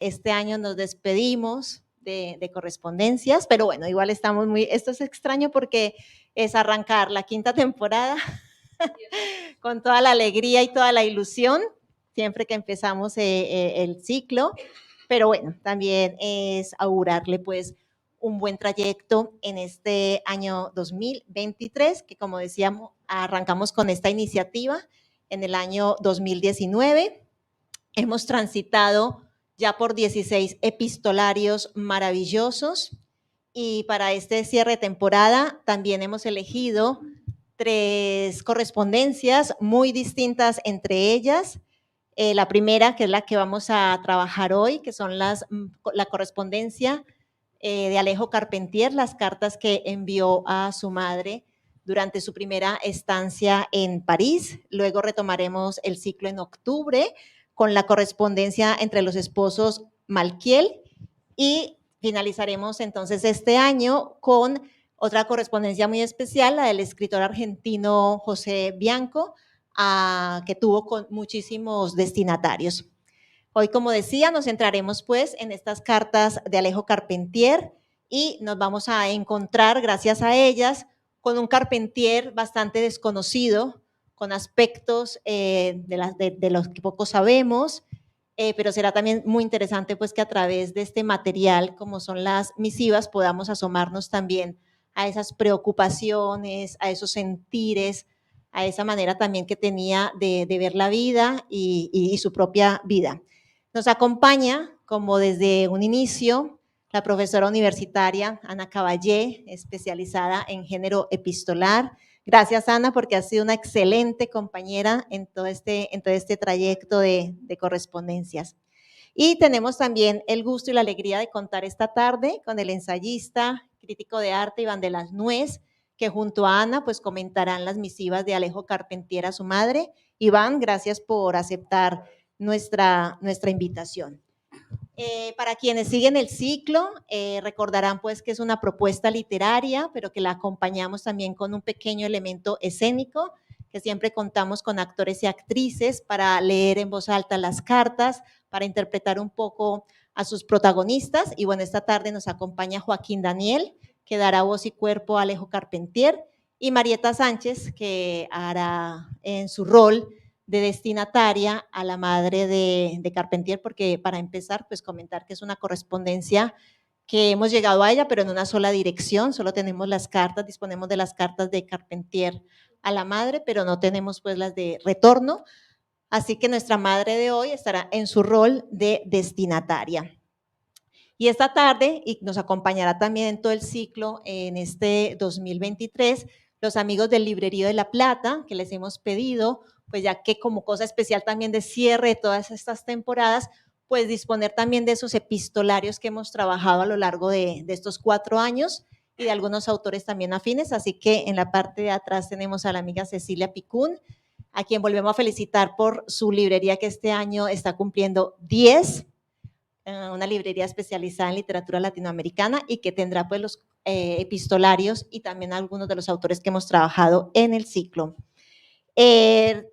este año nos despedimos de correspondencias, pero bueno, igual estamos esto es extraño porque es arrancar la quinta temporada con toda la alegría y toda la ilusión, siempre que empezamos el ciclo, pero bueno, también es augurarle pues un buen trayecto en este año 2023, que como decíamos, arrancamos con esta iniciativa en el año 2019. Hemos transitado ya por 16 epistolarios maravillosos y para este cierre de temporada también hemos elegido 3 correspondencias muy distintas entre ellas. La primera, que es la que vamos a trabajar hoy, que son la correspondencia de Alejo Carpentier, las cartas que envió a su madre durante su primera estancia en París. Luego retomaremos el ciclo en octubre con la correspondencia entre los esposos Malkiel y finalizaremos entonces este año con otra correspondencia muy especial, la del escritor argentino José Bianco, que tuvo con muchísimos destinatarios. Hoy, como decía, nos centraremos pues en estas cartas de Alejo Carpentier y nos vamos a encontrar, gracias a ellas, con un Carpentier bastante desconocido, con aspectos de los que poco sabemos, pero será también muy interesante pues que a través de este material, como son las misivas, podamos asomarnos también a esas preocupaciones, a esos sentires, a esa manera también que tenía de ver la vida y su propia vida. Nos acompaña, como desde un inicio, la profesora universitaria Ana Caballé, especializada en género epistolar. Gracias, Ana, porque has sido una excelente compañera en todo este trayecto de correspondencias. Y tenemos también el gusto y la alegría de contar esta tarde con el ensayista, crítico de arte Iván de las Nuez, que junto a Ana pues comentarán las misivas de Alejo Carpentier a su madre. Iván, gracias por aceptar nuestra invitación. Para quienes siguen el ciclo, recordarán pues que es una propuesta literaria, pero que la acompañamos también con un pequeño elemento escénico, que siempre contamos con actores y actrices para leer en voz alta las cartas, para interpretar un poco a sus protagonistas. Y bueno, esta tarde nos acompaña Joaquín Daniel, que dará voz y cuerpo a Alejo Carpentier, y Marieta Sánchez, que hará en su rol de destinataria a la madre de Carpentier, porque para empezar, pues comentar que es una correspondencia que hemos llegado a ella, pero en una sola dirección, solo tenemos las cartas, disponemos de las cartas de Carpentier a la madre, pero no tenemos pues las de retorno, así que nuestra madre de hoy estará en su rol de destinataria. Y esta tarde, y nos acompañará también en todo el ciclo en este 2023, los amigos del Librerío de la Plata, que les hemos pedido, pues ya que como cosa especial también de cierre de todas estas temporadas, pues disponer también de esos epistolarios que hemos trabajado a lo largo de estos 4 años y de algunos autores también afines. Así que en la parte de atrás tenemos a la amiga Cecilia Picún, a quien volvemos a felicitar por su librería que este año está cumpliendo 10, una librería especializada en literatura latinoamericana y que tendrá pues los epistolarios y también algunos de los autores que hemos trabajado en el ciclo.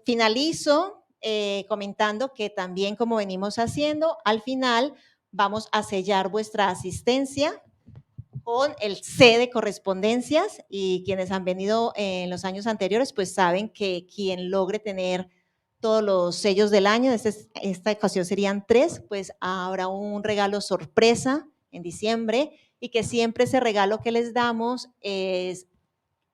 Finalizo comentando que también, como venimos haciendo, al final vamos a sellar vuestra asistencia con el C de correspondencias, y quienes han venido en los años anteriores pues saben que quien logre tener todos los sellos del año, esta ocasión serían 3, pues habrá un regalo sorpresa en diciembre, y que siempre ese regalo que les damos es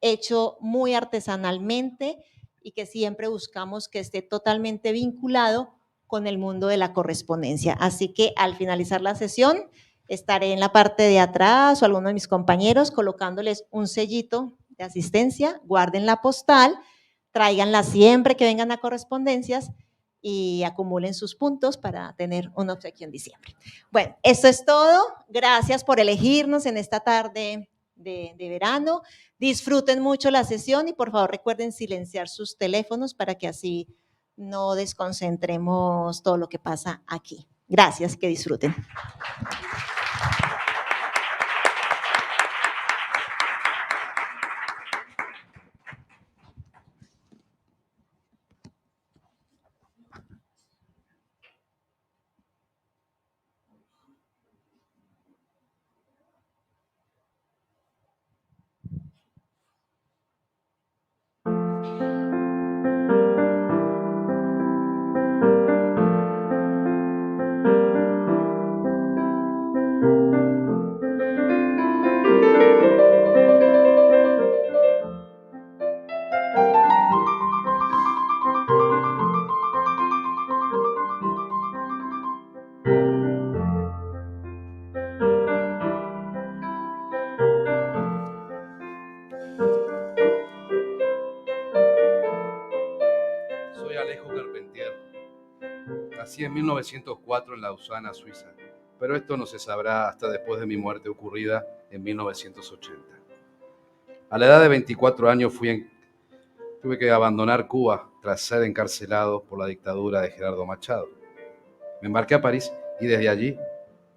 hecho muy artesanalmente y que siempre buscamos que esté totalmente vinculado con el mundo de la correspondencia. Así que al finalizar la sesión estaré en la parte de atrás o alguno de mis compañeros colocándoles un sellito de asistencia, guarden la postal, tráiganla siempre que vengan a correspondencias y acumulen sus puntos para tener un obsequio en diciembre. Bueno, eso es todo. Gracias por elegirnos en esta tarde de verano. Disfruten mucho la sesión y por favor recuerden silenciar sus teléfonos para que así no desconcentremos todo lo que pasa aquí. Gracias, que disfruten. Nací en 1904 en Lausana, Suiza, pero esto no se sabrá hasta después de mi muerte ocurrida en 1980. A la edad de 24 años tuve que abandonar Cuba tras ser encarcelado por la dictadura de Gerardo Machado. Me embarqué a París y desde allí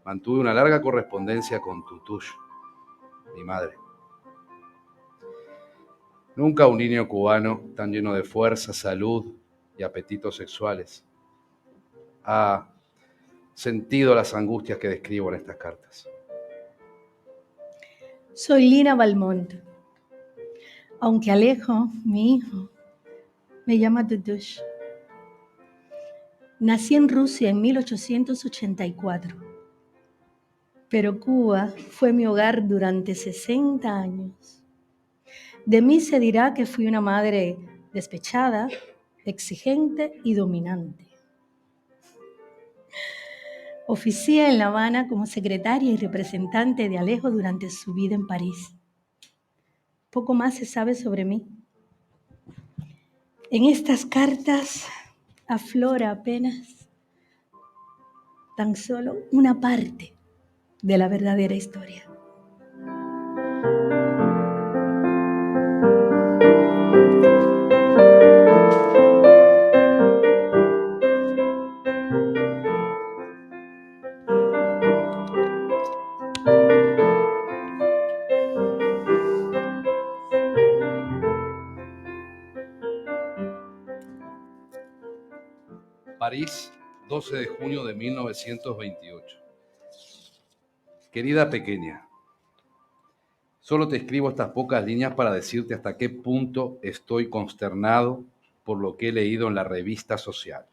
mantuve una larga correspondencia con Tutush, mi madre. Nunca un niño cubano tan lleno de fuerza, salud y apetitos sexuales ha sentido las angustias que describo en estas cartas. Soy Lina Balmont. Aunque Alejo, mi hijo, me llama Tutush. Nací en Rusia en 1884, pero Cuba fue mi hogar durante 60 años. De mí se dirá que fui una madre despechada, exigente y dominante. Oficié en La Habana como secretaria y representante de Alejo durante su vida en París. Poco más se sabe sobre mí. En estas cartas aflora apenas tan solo una parte de la verdadera historia. París, 12 de junio de 1928. Querida pequeña, solo te escribo estas pocas líneas para decirte hasta qué punto estoy consternado por lo que he leído en la revista social.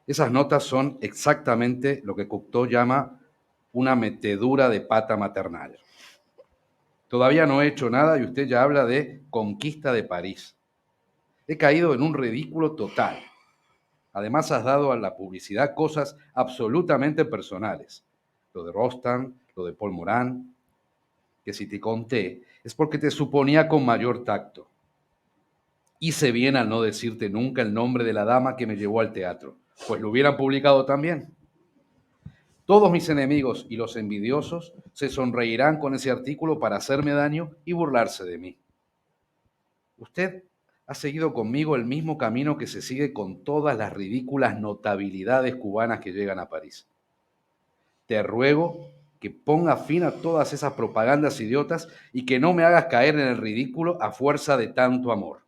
Esas notas son exactamente lo que Cocteau llama una metedura de pata maternal. Todavía no he hecho nada y usted ya habla de conquista de París. He caído en un ridículo total. Además, has dado a la publicidad cosas absolutamente personales. Lo de Rostand, lo de Paul Morand, que si te conté es porque te suponía con mayor tacto. Hice bien al no decirte nunca el nombre de la dama que me llevó al teatro, pues lo hubieran publicado también. Todos mis enemigos y los envidiosos se sonreirán con ese artículo para hacerme daño y burlarse de mí. Usted ha seguido conmigo el mismo camino que se sigue con todas las ridículas notabilidades cubanas que llegan a París. Te ruego que ponga fin a todas esas propagandas idiotas y que no me hagas caer en el ridículo a fuerza de tanto amor.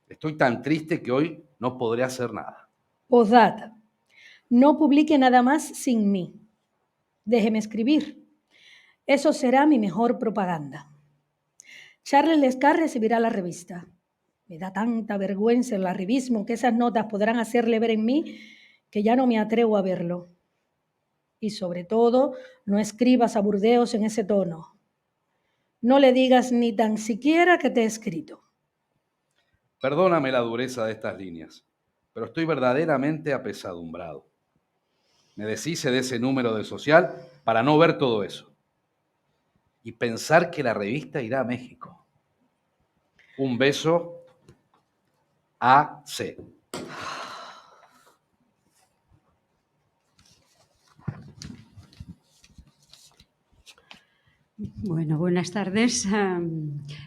Estoy tan triste que hoy no podré hacer nada. Postdata. No publique nada más sin mí. Déjeme escribir. Eso será mi mejor propaganda. Charles Lescar recibirá la revista. Me da tanta vergüenza el arribismo que esas notas podrán hacerle ver en mí que ya no me atrevo a verlo. Y sobre todo, no escribas a Burdeos en ese tono. No le digas ni tan siquiera que te he escrito. Perdóname la dureza de estas líneas, pero estoy verdaderamente apesadumbrado. Me deshice de ese número de social para no ver todo eso. Y pensar que la revista irá a México. Un beso, A.C. Bueno, buenas tardes.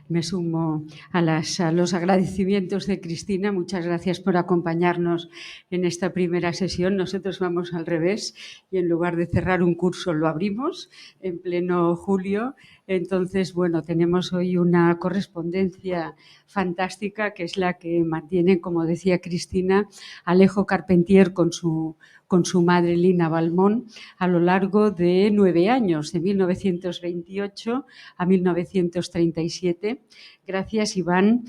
Me sumo a los agradecimientos de Cristina. Muchas gracias por acompañarnos en esta primera sesión. Nosotros vamos al revés y en lugar de cerrar un curso lo abrimos en pleno julio. Entonces, bueno, tenemos hoy una correspondencia fantástica que es la que mantiene, como decía Cristina, Alejo Carpentier con su madre Lina Balmont a lo largo de 9 años, de 1928 a 1937. Gracias, Iván,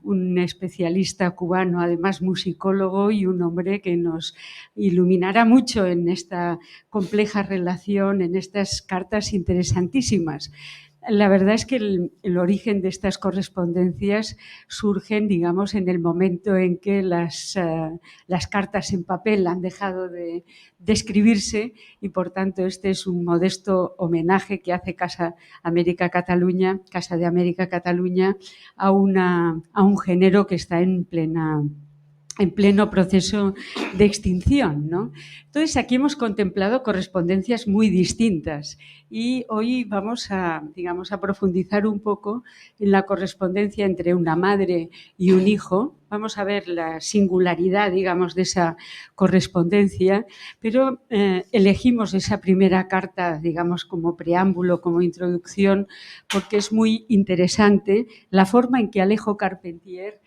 un especialista cubano, además musicólogo y un hombre que nos iluminará mucho en esta compleja relación, en estas cartas interesantísimas. La verdad es que el origen de estas correspondencias surgen, digamos, en el momento en que las cartas en papel han dejado de escribirse y, por tanto, este es un modesto homenaje que hace Casa de América Cataluña a un género que está en plena en pleno proceso de extinción, ¿no? Entonces, aquí hemos contemplado correspondencias muy distintas y hoy vamos a, digamos, a profundizar un poco en la correspondencia entre una madre y un hijo. Vamos a ver la singularidad, digamos, de esa correspondencia, pero elegimos esa primera carta, digamos, como preámbulo, como introducción, porque es muy interesante la forma en que Alejo Carpentier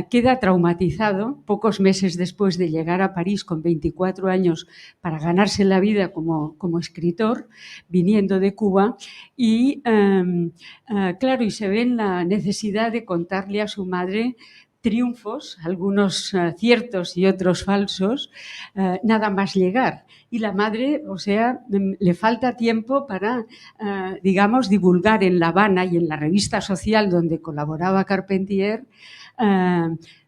queda traumatizado pocos meses después de llegar a París con 24 años para ganarse la vida como escritor, viniendo de Cuba, y claro, y se ve en la necesidad de contarle a su madre triunfos, algunos ciertos y otros falsos, nada más llegar. Y la madre, o sea, le falta tiempo para, digamos, divulgar en La Habana y en la revista social donde colaboraba Carpentier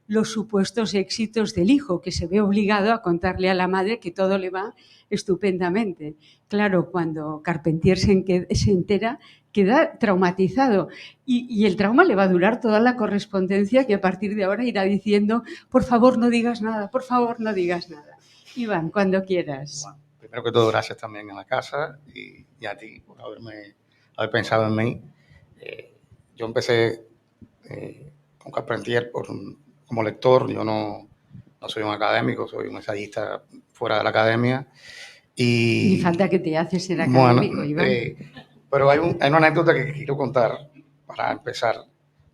los supuestos éxitos del hijo, que se ve obligado a contarle a la madre que todo le va estupendamente. Claro, cuando Carpentier se entera, queda traumatizado y el trauma le va a durar toda la correspondencia, que a partir de ahora irá diciendo: por favor, no digas nada, por favor, no digas nada. Iván, cuando quieras. Bueno, primero que todo, gracias también a la casa y a ti por haber pensado en mí. Yo empecé con Carpentier como lector. Yo no soy un académico, soy un ensayista fuera de la academia. Ni falta que te hace ser Bueno, académico, Iván. pero hay una anécdota que quiero contar para empezar,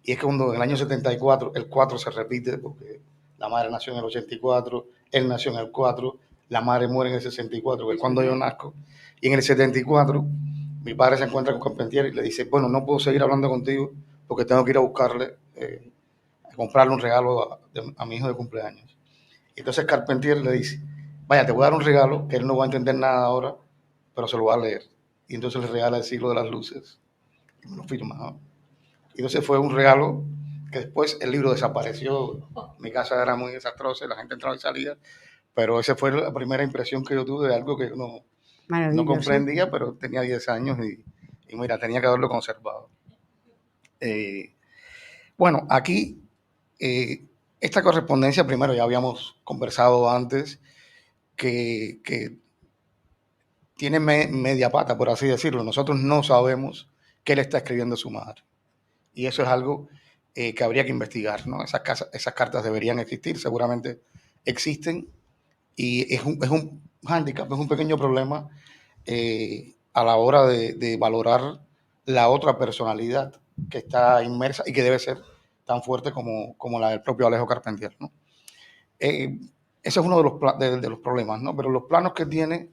y es que cuando en el año 74, el 4 se repite, porque la madre nació en el 84, él nació en el 4, la madre muere en el 64, que es cuando yo nazco, y en el 74 mi padre se encuentra con Carpentier y le dice: bueno, no puedo seguir hablando contigo porque tengo que ir a buscarle, a comprarle un regalo a mi hijo de cumpleaños. Y entonces Carpentier le dice: vaya, te voy a dar un regalo que él no va a entender nada ahora, pero se lo va a leer. Y entonces le regala El siglo de las luces, y me lo firma, ¿no? Y entonces fue un regalo que después el libro desapareció. Mi casa era muy desastrosa, la gente entraba y salía, pero esa fue la primera impresión que yo tuve de algo que no comprendía, pero tenía 10 años y mira, tenía que haberlo conservado. Bueno, aquí, esta correspondencia, primero ya habíamos conversado antes, que tiene media pata, por así decirlo. Nosotros no sabemos qué le está escribiendo su madre. Y eso es algo que habría que investigar, ¿no? Esas cartas deberían existir, seguramente existen, y es un hándicap, es un pequeño problema a la hora de valorar la otra personalidad que está inmersa y que debe ser tan fuerte como la del propio Alejo Carpentier, ¿no? Ese es uno de los problemas, ¿no? Pero los planos que tiene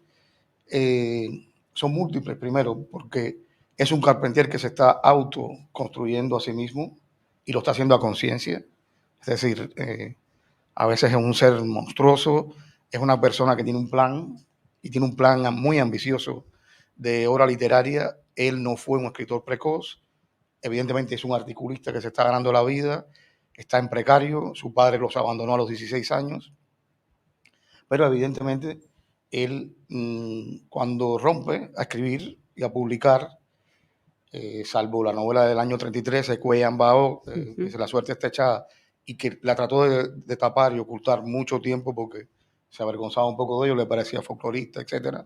son múltiples, primero, porque es un Carpentier que se está autoconstruyendo a sí mismo y lo está haciendo a conciencia. Es decir, a veces es un ser monstruoso, es una persona que tiene un plan y tiene un plan muy ambicioso de obra literaria. Él no fue un escritor precoz, evidentemente es un articulista que se está ganando la vida, está en precario, su padre los abandonó a los 16 años, pero evidentemente él, cuando rompe a escribir y a publicar, salvo la novela del año 33, Sequoia Bao, que La suerte está echada, y que la trató de tapar y ocultar mucho tiempo porque se avergonzaba un poco de ello, le parecía folclorista, etc.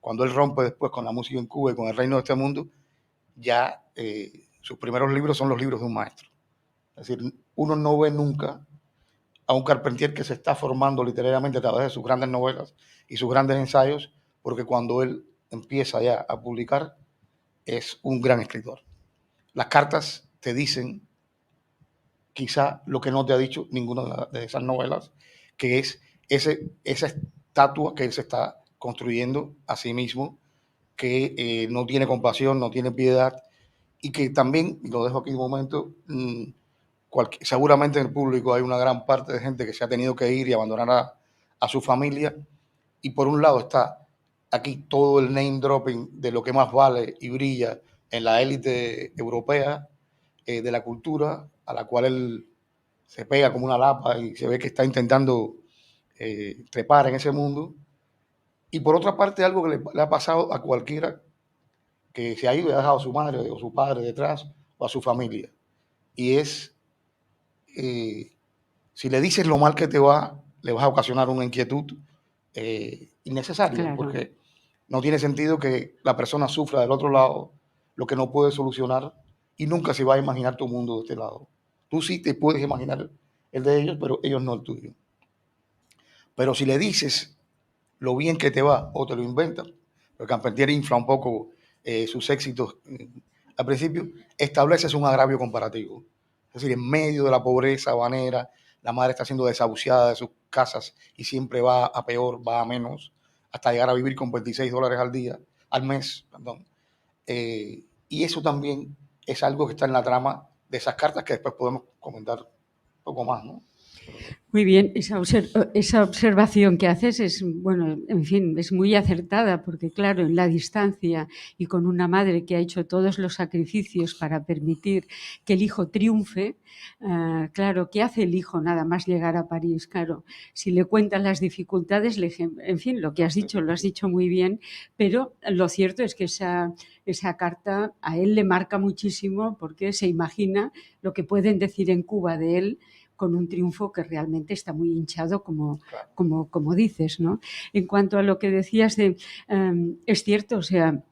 Cuando él rompe después con la música en Cuba y con El reino de este mundo, ya sus primeros libros son los libros de un maestro. Es decir, uno no ve nunca a un Carpentier que se está formando literariamente a través de sus grandes novelas y sus grandes ensayos, porque cuando él empieza ya a publicar, es un gran escritor. Las cartas te dicen quizá lo que no te ha dicho ninguna de esas novelas, que es esa estatua que él se está construyendo a sí mismo, que no tiene compasión, no tiene piedad, y que también, y lo dejo aquí un momento, seguramente en el público hay una gran parte de gente que se ha tenido que ir y abandonar a su familia, y por un lado está aquí todo el name dropping de lo que más vale y brilla en la élite europea de la cultura, a la cual él se pega como una lapa y se ve que está intentando trepar en ese mundo. Y por otra parte, algo que le ha pasado a cualquiera que se ha ido y ha dejado a su madre o su padre detrás o a su familia, y es Si le dices lo mal que te va, le vas a ocasionar una inquietud innecesaria, Claro. porque no tiene sentido que la persona sufra del otro lado lo que no puede solucionar y nunca se va a imaginar tu mundo de este lado. Tú sí te puedes imaginar el de ellos, pero ellos no el tuyo. Pero si le dices lo bien que te va o te lo inventas, porque Carpentier infla un poco sus éxitos al principio, estableces un agravio comparativo. Es decir, en medio de la pobreza habanera, la madre está siendo desahuciada de sus casas y siempre va a peor, va a menos, hasta llegar a vivir con $26 al mes, perdón. Y eso también es algo que está en la trama de esas cartas que después podemos comentar un poco más, ¿no? Muy bien, esa observación que haces es, bueno, en fin, es muy acertada porque, claro, en la distancia y con una madre que ha hecho todos los sacrificios para permitir que el hijo triunfe, claro, ¿qué hace el hijo nada más llegar a París? Claro, si le cuentan las dificultades, en fin, lo que has dicho, lo has dicho muy bien, pero lo cierto es que esa carta a él le marca muchísimo porque se imagina lo que pueden decir en Cuba de él con un triunfo que realmente está muy hinchado, como dices, ¿no? En cuanto a lo que decías es cierto, o sea,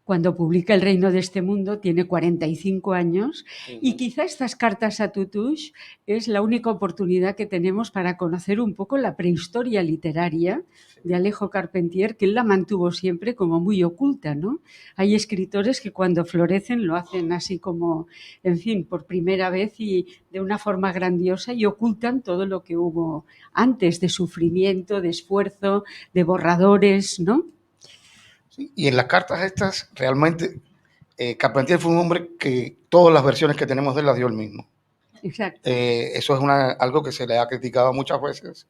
cuando publica El reino de este mundo tiene 45 años y quizá estas cartas a Tutush es la única oportunidad que tenemos para conocer un poco la prehistoria literaria de Alejo Carpentier, que él la mantuvo siempre como muy oculta, ¿no? Hay escritores que cuando florecen lo hacen así como, en fin, por primera vez y de una forma grandiosa y ocultan todo lo que hubo antes de sufrimiento, de esfuerzo, de borradores, ¿no? Sí, y en las cartas estas, realmente, Carpentier fue un hombre que todas las versiones que tenemos de él las dio él mismo. Exacto. Eso es algo que se le ha criticado muchas veces.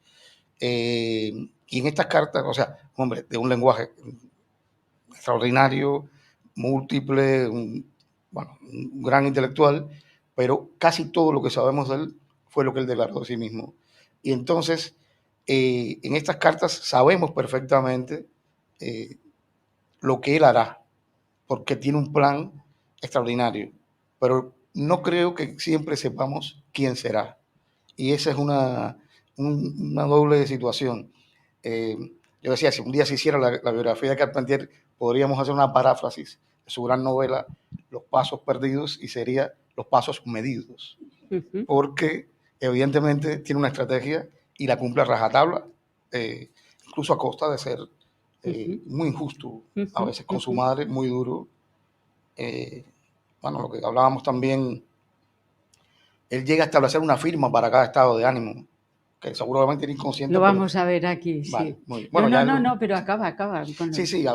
Y en estas cartas, o sea, hombre, de un lenguaje extraordinario, múltiple, un gran intelectual, pero casi todo lo que sabemos de él fue lo que él declaró de sí mismo. Y entonces, en estas cartas sabemos perfectamente lo que él hará, porque tiene un plan extraordinario, pero no creo que siempre sepamos quién será. Y esa es una doble situación. Yo decía, si un día se hiciera la biografía de Carpentier, podríamos hacer una paráfrasis de su gran novela, Los pasos perdidos, y sería Los pasos medidos, porque evidentemente tiene una estrategia y la cumple a rajatabla, incluso a costa de ser muy injusto, a veces con su madre, muy duro. Bueno, lo que hablábamos también, él llega a establecer una firma para cada estado de ánimo, que seguramente era inconsciente. Lo vamos a ver aquí, sí. Vale, muy bien. Bueno, no, pero acaba. Sí, a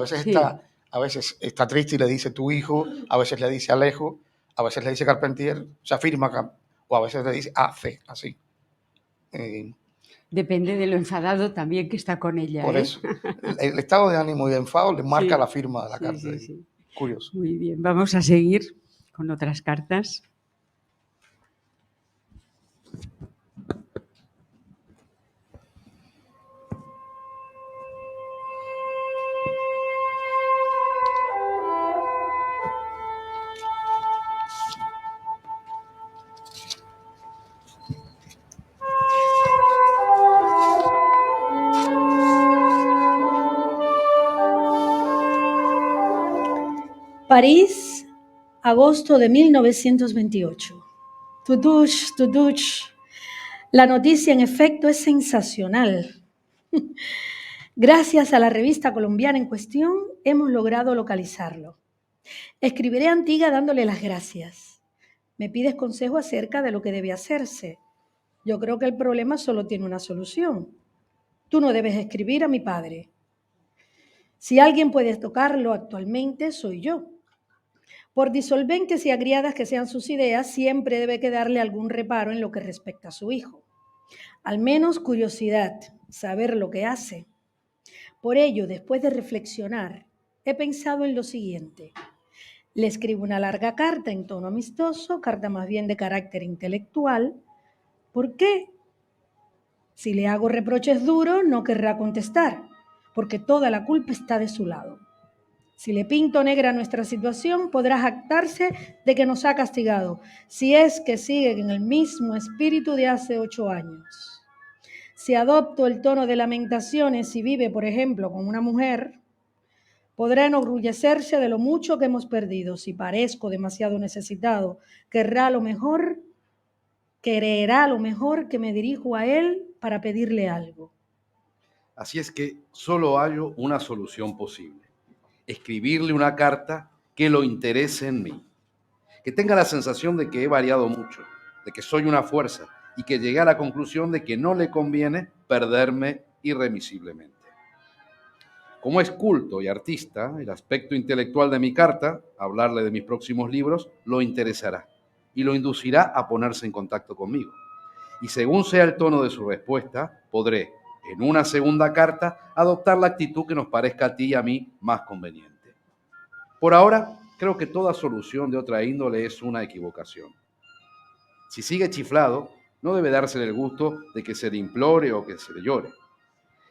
veces está triste y le dice tu hijo, a veces le dice Alejo, a veces le dice Carpentier, se afirma, o a veces le dice AC, así. Depende de lo enfadado también que está con ella. Por eso, el estado de ánimo y de enfado le marca la firma de la carta. Sí. Curioso. Muy bien, vamos a seguir con otras cartas. París, agosto de 1928. Tutush. La noticia, en efecto, es sensacional. Gracias a la revista colombiana en cuestión, hemos logrado localizarlo. Escribiré a Antigua dándole las gracias. Me pides consejo acerca de lo que debe hacerse. Yo creo que el problema solo tiene una solución. Tú no debes escribir a mi padre. Si alguien puede tocarlo actualmente, soy yo. Por disolventes y agriadas que sean sus ideas, siempre debe quedarle algún reparo en lo que respecta a su hijo. Al menos curiosidad, saber lo que hace. Por ello, después de reflexionar, he pensado en lo siguiente. Le escribo una larga carta en tono amistoso, carta más bien de carácter intelectual. ¿Por qué? Si le hago reproches duros, no querrá contestar, porque toda la culpa está de su lado. Si le pinto negra nuestra situación, podrá jactarse de que nos ha castigado, si es que sigue en el mismo espíritu de hace 8 años. Si adopto el tono de lamentaciones y vive, por ejemplo, con una mujer, podrá enorgullecerse de lo mucho que hemos perdido. Si parezco demasiado necesitado, querrá lo mejor que me dirijo a él para pedirle algo. Así es que solo hallo una solución posible: escribirle una carta que lo interese en mí, que tenga la sensación de que he variado mucho, de que soy una fuerza y que llegue a la conclusión de que no le conviene perderme irremisiblemente. Como es culto y artista, el aspecto intelectual de mi carta, hablarle de mis próximos libros, lo interesará y lo inducirá a ponerse en contacto conmigo. Y según sea el tono de su respuesta, podré, en una segunda carta, adoptar la actitud que nos parezca a ti y a mí más conveniente. Por ahora, creo que toda solución de otra índole es una equivocación. Si sigue chiflado, no debe dársele el gusto de que se le implore o que se le llore.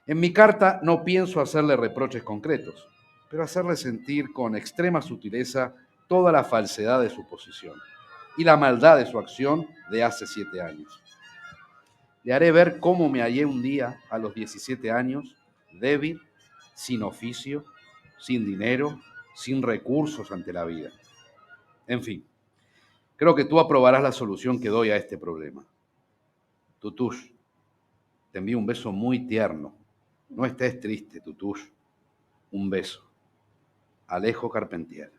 En mi carta no pienso hacerle reproches concretos, pero hacerle sentir con extrema sutileza toda la falsedad de su posición y la maldad de su acción de hace 7 años. Le haré ver cómo me hallé un día a los 17 años, débil, sin oficio, sin dinero, sin recursos ante la vida. En fin, creo que tú aprobarás la solución que doy a este problema. Tutush, te envío un beso muy tierno. No estés triste, Tutush. Un beso. Alejo Carpentier.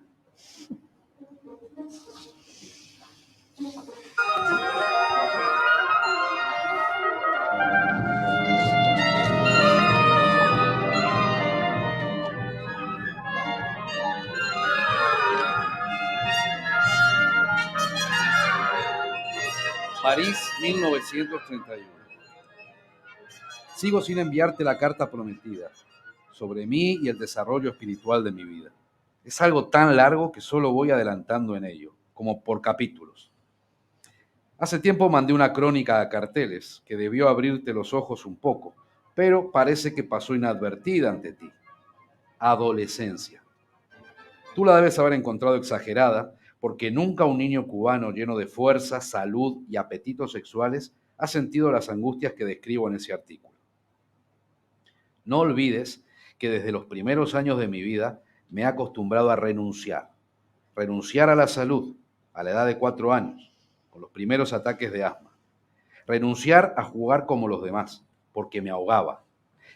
París, 1931. Sigo sin enviarte la carta prometida sobre mí y el desarrollo espiritual de mi vida. Es algo tan largo que solo voy adelantando en ello, como por capítulos. Hace tiempo mandé una crónica a carteles que debió abrirte los ojos un poco, pero parece que pasó inadvertida ante ti. Adolescencia. Tú la debes haber encontrado exagerada, porque nunca un niño cubano lleno de fuerza, salud y apetitos sexuales ha sentido las angustias que describo en ese artículo. No olvides que desde los primeros años de mi vida me he acostumbrado a renunciar a la salud a la edad de 4 años, con los primeros ataques de asma, renunciar a jugar como los demás, porque me ahogaba,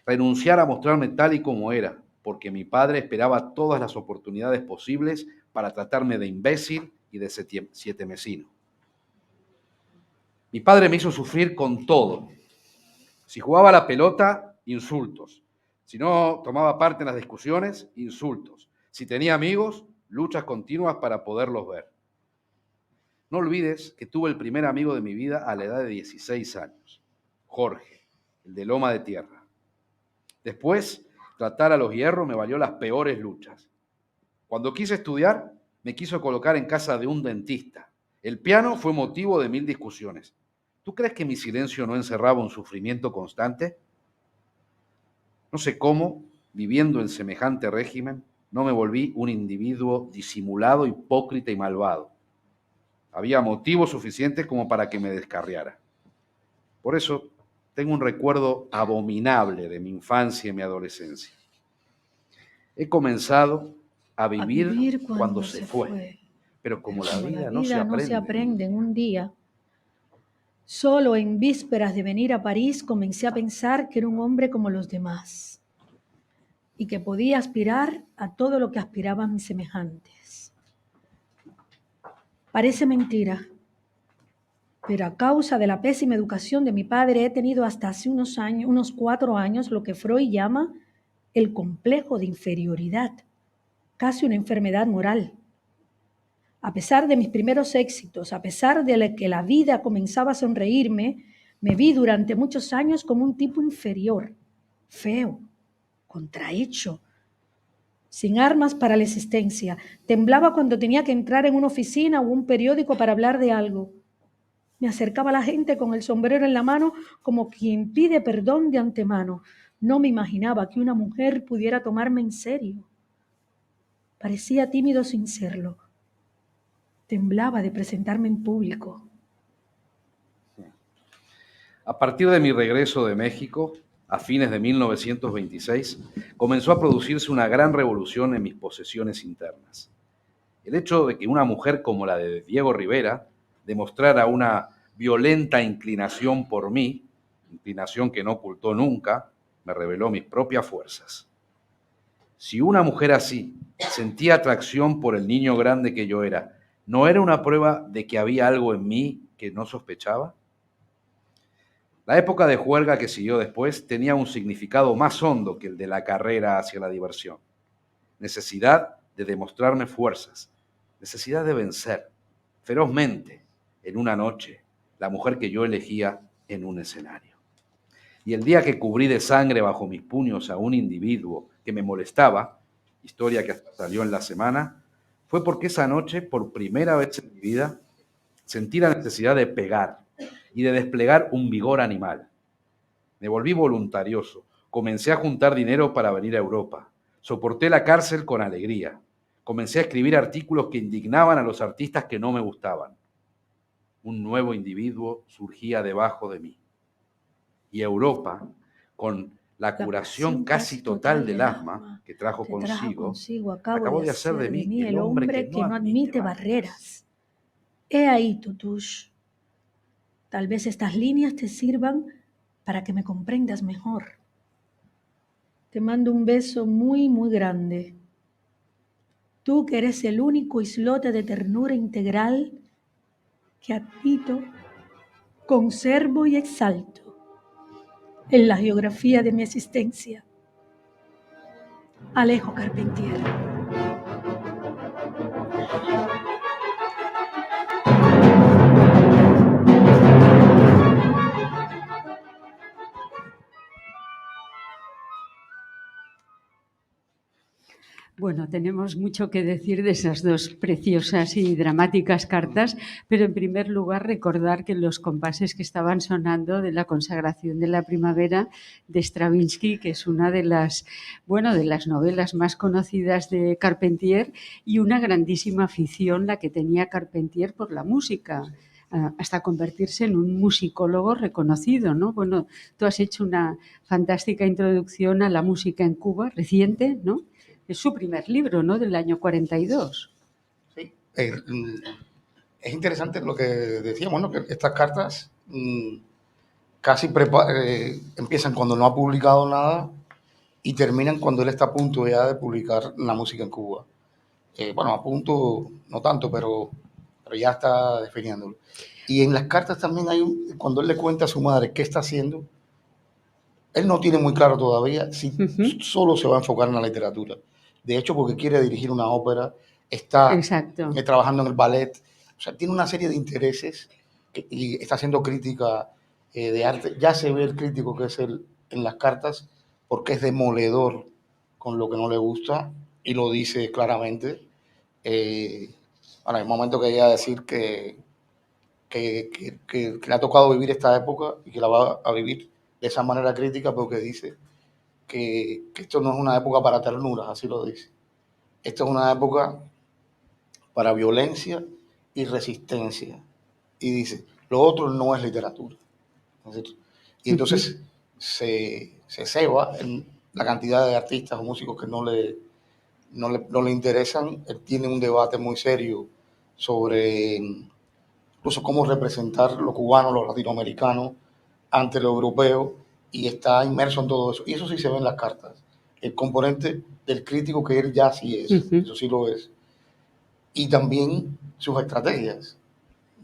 renunciar a mostrarme tal y como era, porque mi padre esperaba todas las oportunidades posibles para tratarme de imbécil y de sietemesino. Mi padre me hizo sufrir con todo. Si jugaba a la pelota, insultos. Si no tomaba parte en las discusiones, insultos. Si tenía amigos, luchas continuas para poderlos ver. No olvides que tuve el primer amigo de mi vida a la edad de 16 años, Jorge, el de Loma de Tierra. Después, tratar a los hierros me valió las peores luchas. Cuando quise estudiar, me quiso colocar en casa de un dentista. El piano fue motivo de 1000 discusiones. ¿Tú crees que mi silencio no encerraba un sufrimiento constante? No sé cómo, viviendo en semejante régimen, no me volví un individuo disimulado, hipócrita y malvado. Había motivos suficientes como para que me descarriara. Por eso tengo un recuerdo abominable de mi infancia y mi adolescencia. He comenzado a vivir cuando se fue. Pero como la vida no se aprende en un día, solo en vísperas de venir a París comencé a pensar que era un hombre como los demás y que podía aspirar a todo lo que aspiraban mis semejantes. Parece mentira, pero a causa de la pésima educación de mi padre he tenido hasta hace unos 4 años, lo que Freud llama el complejo de inferioridad, casi una enfermedad moral. A pesar de mis primeros éxitos, a pesar de que la vida comenzaba a sonreírme, me vi durante muchos años como un tipo inferior, feo, contrahecho, sin armas para la existencia. Temblaba cuando tenía que entrar en una oficina o un periódico para hablar de algo. Me acercaba a la gente con el sombrero en la mano como quien pide perdón de antemano. No me imaginaba que una mujer pudiera tomarme en serio. Parecía tímido sin serlo. Temblaba de presentarme en público. A partir de mi regreso de México, a fines de 1926, comenzó a producirse una gran revolución en mis posesiones internas. El hecho de que una mujer como la de Diego Rivera demostrara una violenta inclinación por mí, inclinación que no ocultó nunca, me reveló mis propias fuerzas. Si una mujer así sentía atracción por el niño grande que yo era, ¿no era una prueba de que había algo en mí que no sospechaba? La época de juerga que siguió después tenía un significado más hondo que el de la carrera hacia la diversión. Necesidad de demostrarme fuerzas, necesidad de vencer ferozmente en una noche la mujer que yo elegía en un escenario. Y el día que cubrí de sangre bajo mis puños a un individuo que me molestaba, historia que hasta salió en la semana, fue porque esa noche, por primera vez en mi vida, sentí la necesidad de pegar y de desplegar un vigor animal. Me volví voluntarioso, comencé a juntar dinero para venir a Europa, soporté la cárcel con alegría, comencé a escribir artículos que indignaban a los artistas que no me gustaban. Un nuevo individuo surgía debajo de mí. Y Europa, con la curación casi total del asma que trajo consigo, acabó de hacer de mí el hombre que no admite barreras. He ahí, Tutush. Tal vez estas líneas te sirvan para que me comprendas mejor. Te mando un beso muy, muy grande. Tú que eres el único islote de ternura integral que admito, conservo y exalto en la geografía de mi existencia. Alejo Carpentier. Bueno, tenemos mucho que decir de esas dos preciosas y dramáticas cartas, pero en primer lugar recordar que los compases que estaban sonando de la consagración de la primavera de Stravinsky, que es una de las novelas más conocidas de Carpentier y una grandísima afición la que tenía Carpentier por la música, hasta convertirse en un musicólogo reconocido, ¿no? Bueno, tú has hecho una fantástica introducción a la música en Cuba reciente, ¿no? Es su primer libro, ¿no? Del año 42. Sí. Es interesante lo que decíamos, ¿no? Que estas cartas casi empiezan cuando no ha publicado nada y terminan cuando él está a punto ya de publicar la música en Cuba. Bueno, a punto, no tanto, pero ya está definiéndolo. Y en las cartas también cuando él le cuenta a su madre qué está haciendo, él no tiene muy claro todavía si solo se va a enfocar en la literatura. De hecho, porque quiere dirigir una ópera, está trabajando en el ballet, o sea, tiene una serie de intereses y está haciendo crítica de arte. Ya se ve el crítico que es él en las cartas, porque es demoledor con lo que no le gusta y lo dice claramente. Ahora, hay un momento que llega a decir que le ha tocado vivir esta época y que la va a vivir de esa manera crítica, porque dice que esto no es una época para ternuras, así lo dice. Esto es una época para violencia y resistencia. Y dice, lo otro no es literatura. Y entonces se ceba en la cantidad de artistas o músicos que no le interesan. Él tiene un debate muy serio sobre incluso cómo representar lo cubano, lo latinoamericano ante lo europeo, y está inmerso en todo eso. Y eso sí se ve en las cartas. El componente del crítico que él ya sí es, eso sí lo es. Y también sus estrategias.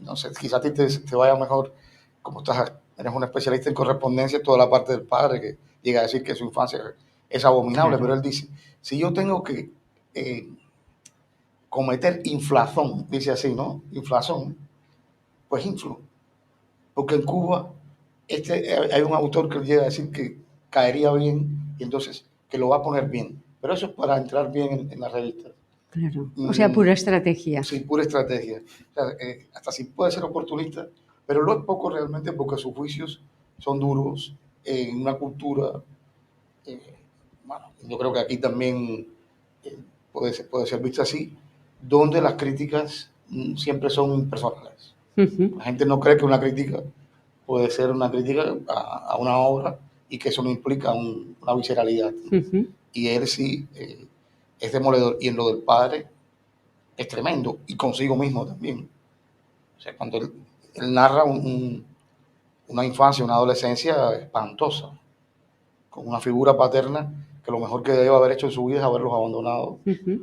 No sé, quizás a ti te vaya mejor, como eres un especialista en correspondencia, toda la parte del padre que llega a decir que su infancia es abominable, pero él dice, si yo tengo que cometer inflación, dice así, ¿no? Inflación, pues inflo. Porque en Cuba hay un autor que llega a decir que caería bien y entonces que lo va a poner bien. Pero eso es para entrar bien en la revista. Claro, o sea, pura estrategia. Sí, pura estrategia. O sea, hasta sí puede ser oportunista, pero lo es poco realmente porque sus juicios son duros en una cultura. Bueno, yo creo que aquí también puede ser visto así, donde las críticas siempre son personales. La gente no cree que una crítica puede ser una crítica a una obra y que eso no implica una visceralidad. Y él sí es demoledor. Y en lo del padre es tremendo, y consigo mismo también. O sea, cuando él narra una infancia, una adolescencia espantosa, con una figura paterna que lo mejor que debe haber hecho en su vida es haberlos abandonado,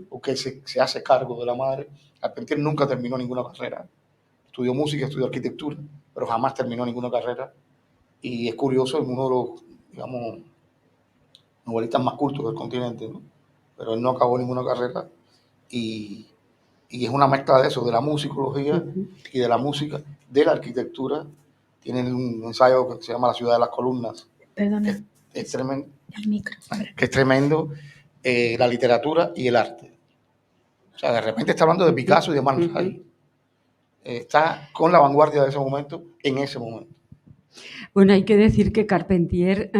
o que se hace cargo de la madre. Carpentier nunca terminó ninguna carrera. Estudió música, estudió arquitectura, pero jamás terminó ninguna carrera. Y es curioso, es uno de los, digamos, novelistas más cultos del continente, ¿no? Pero él no acabó ninguna carrera, y es una mezcla de eso, de la musicología y de la música, de la arquitectura. Tienen un ensayo que se llama La ciudad de las columnas. Perdona. Es tremendo. El micro. Que es tremendo, la literatura y el arte. O sea, de repente está hablando de Picasso y de Manfred. Está con la vanguardia de ese momento, en ese momento. Bueno, hay que decir que Carpentier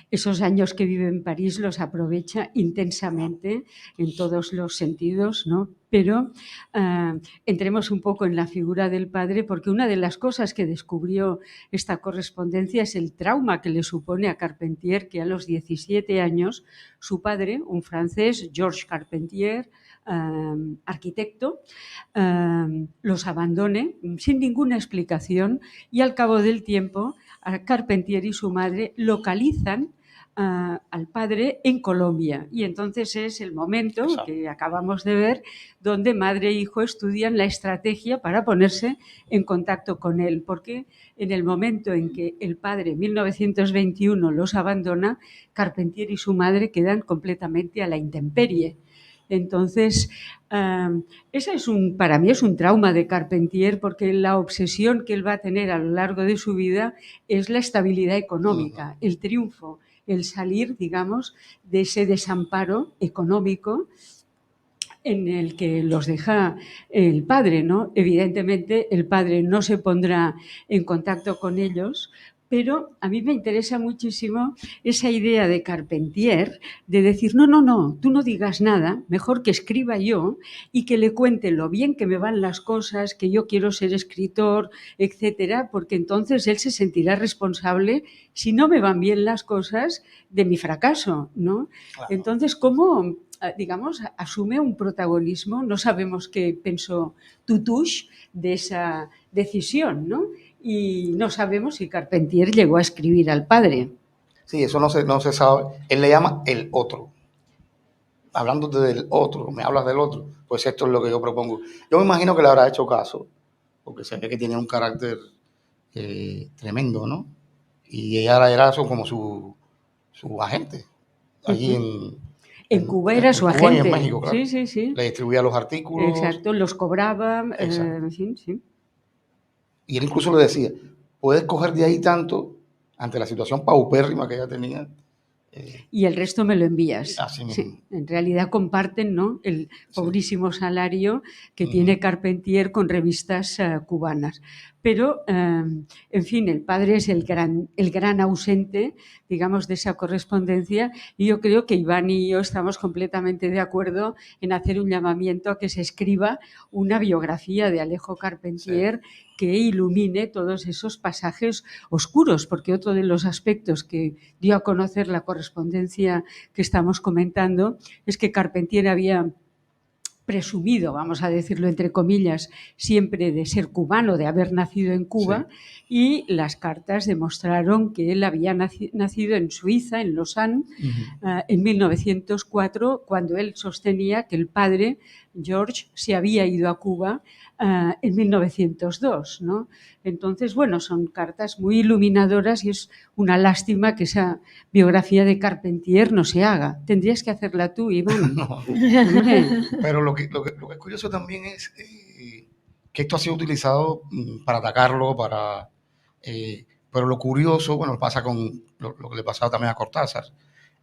esos años que vive en París los aprovecha intensamente en todos los sentidos, ¿no? Pero entremos un poco en la figura del padre, porque una de las cosas que descubrió esta correspondencia es el trauma que le supone a Carpentier que a los 17 años su padre, un francés, Georges Carpentier, arquitecto, los abandone sin ninguna explicación, y al cabo del tiempo Carpentier y su madre localizan al padre en Colombia, y entonces es el momento que acabamos de ver donde madre e hijo estudian la estrategia para ponerse en contacto con él, porque en el momento en que el padre en 1921 los abandona, Carpentier y su madre quedan completamente a la intemperie. Entonces, ese para mí es un trauma de Carpentier, porque la obsesión que él va a tener a lo largo de su vida es la estabilidad económica, el triunfo, el salir, digamos, de ese desamparo económico en el que los deja el padre, ¿no? Evidentemente, el padre no se pondrá en contacto con ellos, pero a mí me interesa muchísimo esa idea de Carpentier de decir, no, tú no digas nada, mejor que escriba yo y que le cuente lo bien que me van las cosas, que yo quiero ser escritor, etcétera, porque entonces él se sentirá responsable, si no me van bien las cosas, de mi fracaso, ¿no? Claro. Entonces, ¿cómo, digamos, asume un protagonismo? No sabemos qué pensó Tutush de esa decisión, ¿no? Y no sabemos si Carpentier llegó a escribir al padre. Sí, eso no se sabe. Él le llama el otro. Hablando del otro, me hablas del otro, pues esto es lo que yo propongo. Yo me imagino que le habrá hecho caso, porque se ve que tiene un carácter tremendo, ¿no? Y ella era como su agente. Allí en Cuba era su agente. Y en México, claro. Sí. Le distribuía los artículos. Exacto, los cobraba. Sí. Y él incluso le decía, puedes coger de ahí tanto ante la situación paupérrima que ella tenía. Y el resto me lo envías. Así mismo. Sí, en realidad comparten, ¿no?, el pobrísimo salario que tiene Carpentier con revistas cubanas. Pero, en fin, el padre es el gran ausente, digamos, de esa correspondencia, y yo creo que Iván y yo estamos completamente de acuerdo en hacer un llamamiento a que se escriba una biografía de Alejo Carpentier que ilumine todos esos pasajes oscuros, porque otro de los aspectos que dio a conocer la correspondencia que estamos comentando es que Carpentier había presumido, vamos a decirlo entre comillas, siempre de ser cubano, de haber nacido en Cuba, y las cartas demostraron que él había nacido en Suiza, en Lausanne, en 1904, cuando él sostenía que el padre, George, se había ido a Cuba en 1902, ¿no? Entonces, bueno, son cartas muy iluminadoras y es una lástima que esa biografía de Carpentier no se haga. Tendrías que hacerla tú, Iván. No. Pero lo que es curioso también es que esto ha sido utilizado para atacarlo, pero lo curioso, bueno, pasa con lo que le pasaba también a Cortázar,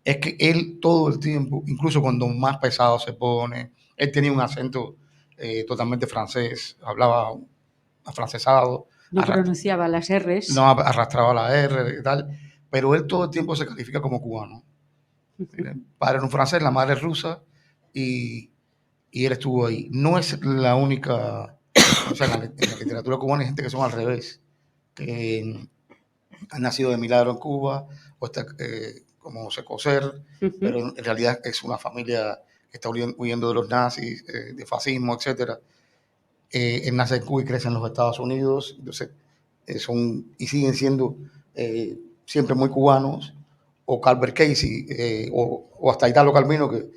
es que él todo el tiempo, incluso cuando más pesado se pone, él tenía un acento totalmente francés, hablaba afrancesado. No pronunciaba las R's. No arrastraba la R y tal, pero él todo el tiempo se califica como cubano. El padre era un francés, la madre es rusa, y, y él estuvo ahí. No es la única, o sea, en la literatura cubana hay gente que son al revés, que han nacido de milagro en Cuba, o está como José Coser, pero en realidad es una familia que está huyendo de los nazis, de fascismo, etcétera. Él nace en Cuba y crece en los Estados Unidos, entonces y siguen siendo siempre muy cubanos, o Calvert Casey, o hasta Italo Calvino, que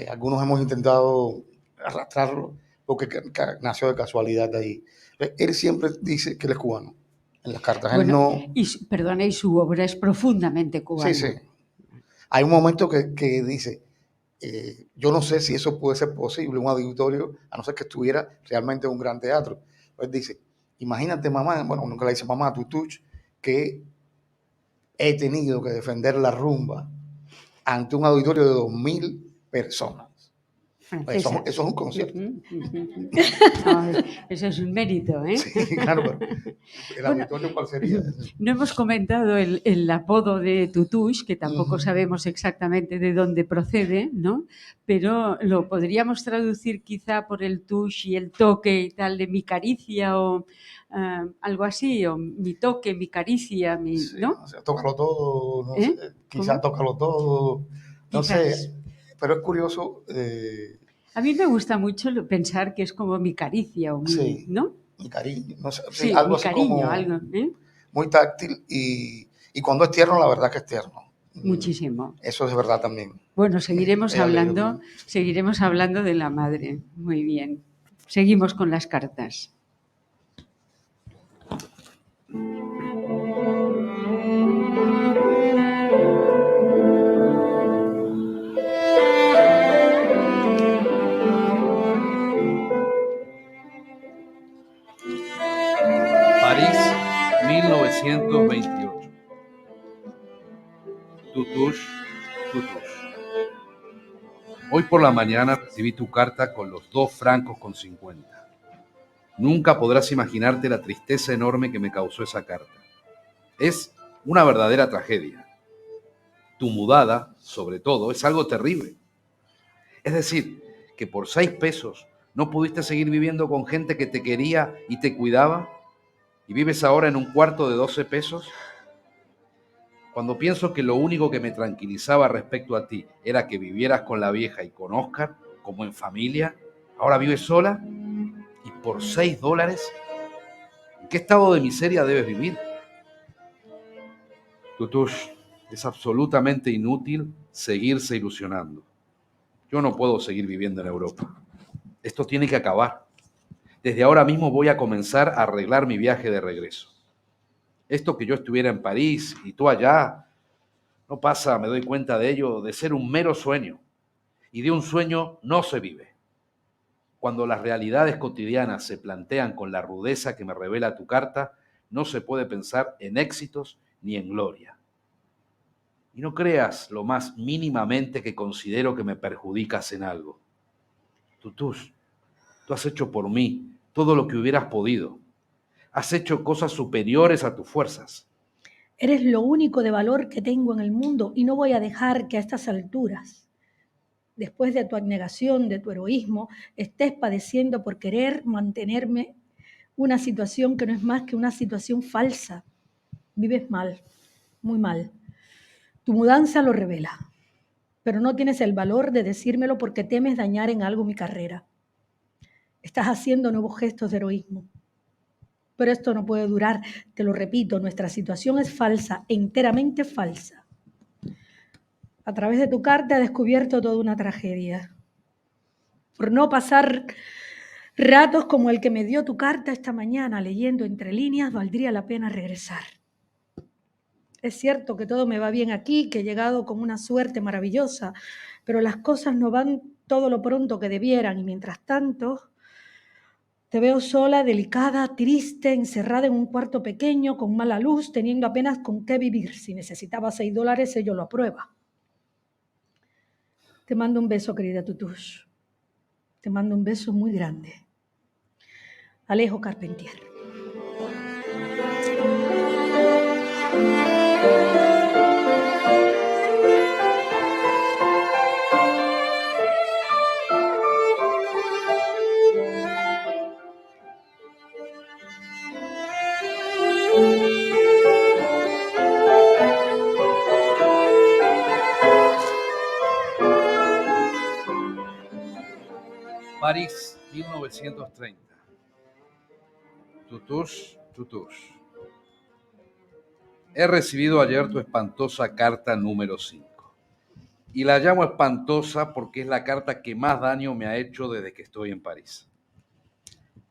algunos hemos intentado arrastrarlo porque nació de casualidad de ahí. Él siempre dice que él es cubano en las cartas. Él Bueno, no... perdona, y su obra es profundamente cubana. Sí, sí. Hay un momento que dice, yo no sé si eso puede ser posible, un auditorio, a no ser que estuviera realmente en un gran teatro. Pues dice, imagínate mamá, bueno, nunca le dice mamá a Tutuch, que he tenido que defender la rumba ante un auditorio de 2.000 personas. Eso es un concierto. Eso es un mérito, ¿eh? Sí, claro, pero el auditorio, ¿cuál sería? No hemos comentado el apodo de Tutush, que tampoco sabemos exactamente de dónde procede, ¿no? Pero lo podríamos traducir quizá por el tush y el toque y tal de mi caricia o algo así, o mi toque, mi caricia, Sí, ¿no? O sea, tócalo todo, no sé, quizás tócalo todo, no Quizás. sé, pero es curioso. A mí me gusta mucho pensar que es como mi caricia o mi, Sí, ¿no? mi cariño, no sé, sí, Sí, algo mi así cariño, como algo, ¿eh? muy táctil y cuando es tierno, la verdad que es tierno. Muchísimo. Eso es verdad también. Bueno, seguiremos Ella leyó. hablando de la madre. Muy bien. Seguimos con las cartas. París, 1928. Tutush, Tutush. Hoy por la mañana recibí tu carta con los 2,50 francos. Nunca podrás imaginarte la tristeza enorme que me causó esa carta. Es una verdadera tragedia. Tu mudada, sobre todo, es algo terrible. Es decir, que por 6 pesos no pudiste seguir viviendo con gente que te quería y te cuidaba, y vives ahora en un cuarto de 12 pesos. Cuando pienso que lo único que me tranquilizaba respecto a ti era que vivieras con la vieja y con Oscar, como en familia, ahora vives sola y por $6, ¿en qué estado de miseria debes vivir? Tutush, es absolutamente inútil seguirse ilusionando. Yo no puedo seguir viviendo en Europa. Esto tiene que acabar. Desde ahora mismo voy a comenzar a arreglar mi viaje de regreso. Esto que yo estuviera en París y tú allá, no pasa, me doy cuenta de ello, de ser un mero sueño. Y de un sueño no se vive. Cuando las realidades cotidianas se plantean con la rudeza que me revela tu carta, no se puede pensar en éxitos ni en gloria. Y no creas lo más mínimamente que considero que me perjudicas en algo. Tutush, tú has hecho por mí todo lo que hubieras podido. Has hecho cosas superiores a tus fuerzas. Eres lo único de valor que tengo en el mundo y no voy a dejar que a estas alturas, después de tu abnegación, de tu heroísmo, estés padeciendo por querer mantenerme una situación que no es más que una situación falsa. Vives mal, muy mal. Tu mudanza lo revela, pero no tienes el valor de decírmelo porque temes dañar en algo mi carrera. Estás haciendo nuevos gestos de heroísmo. Pero esto no puede durar, te lo repito, nuestra situación es falsa, enteramente falsa. A través de tu carta he descubierto toda una tragedia. Por no pasar ratos como el que me dio tu carta esta mañana, leyendo entre líneas, valdría la pena regresar. Es cierto que todo me va bien aquí, que he llegado con una suerte maravillosa, pero las cosas no van todo lo pronto que debieran y mientras tanto te veo sola, delicada, triste, encerrada en un cuarto pequeño, con mala luz, teniendo apenas con qué vivir. Si necesitaba $6, ello lo aprueba. Te mando un beso, querida Tutush. Te mando un beso muy grande. Alejo Carpentier. París, 1930. Tutush, tutush. He recibido ayer tu espantosa carta número 5. Y la llamo espantosa porque es la carta que más daño me ha hecho desde que estoy en París.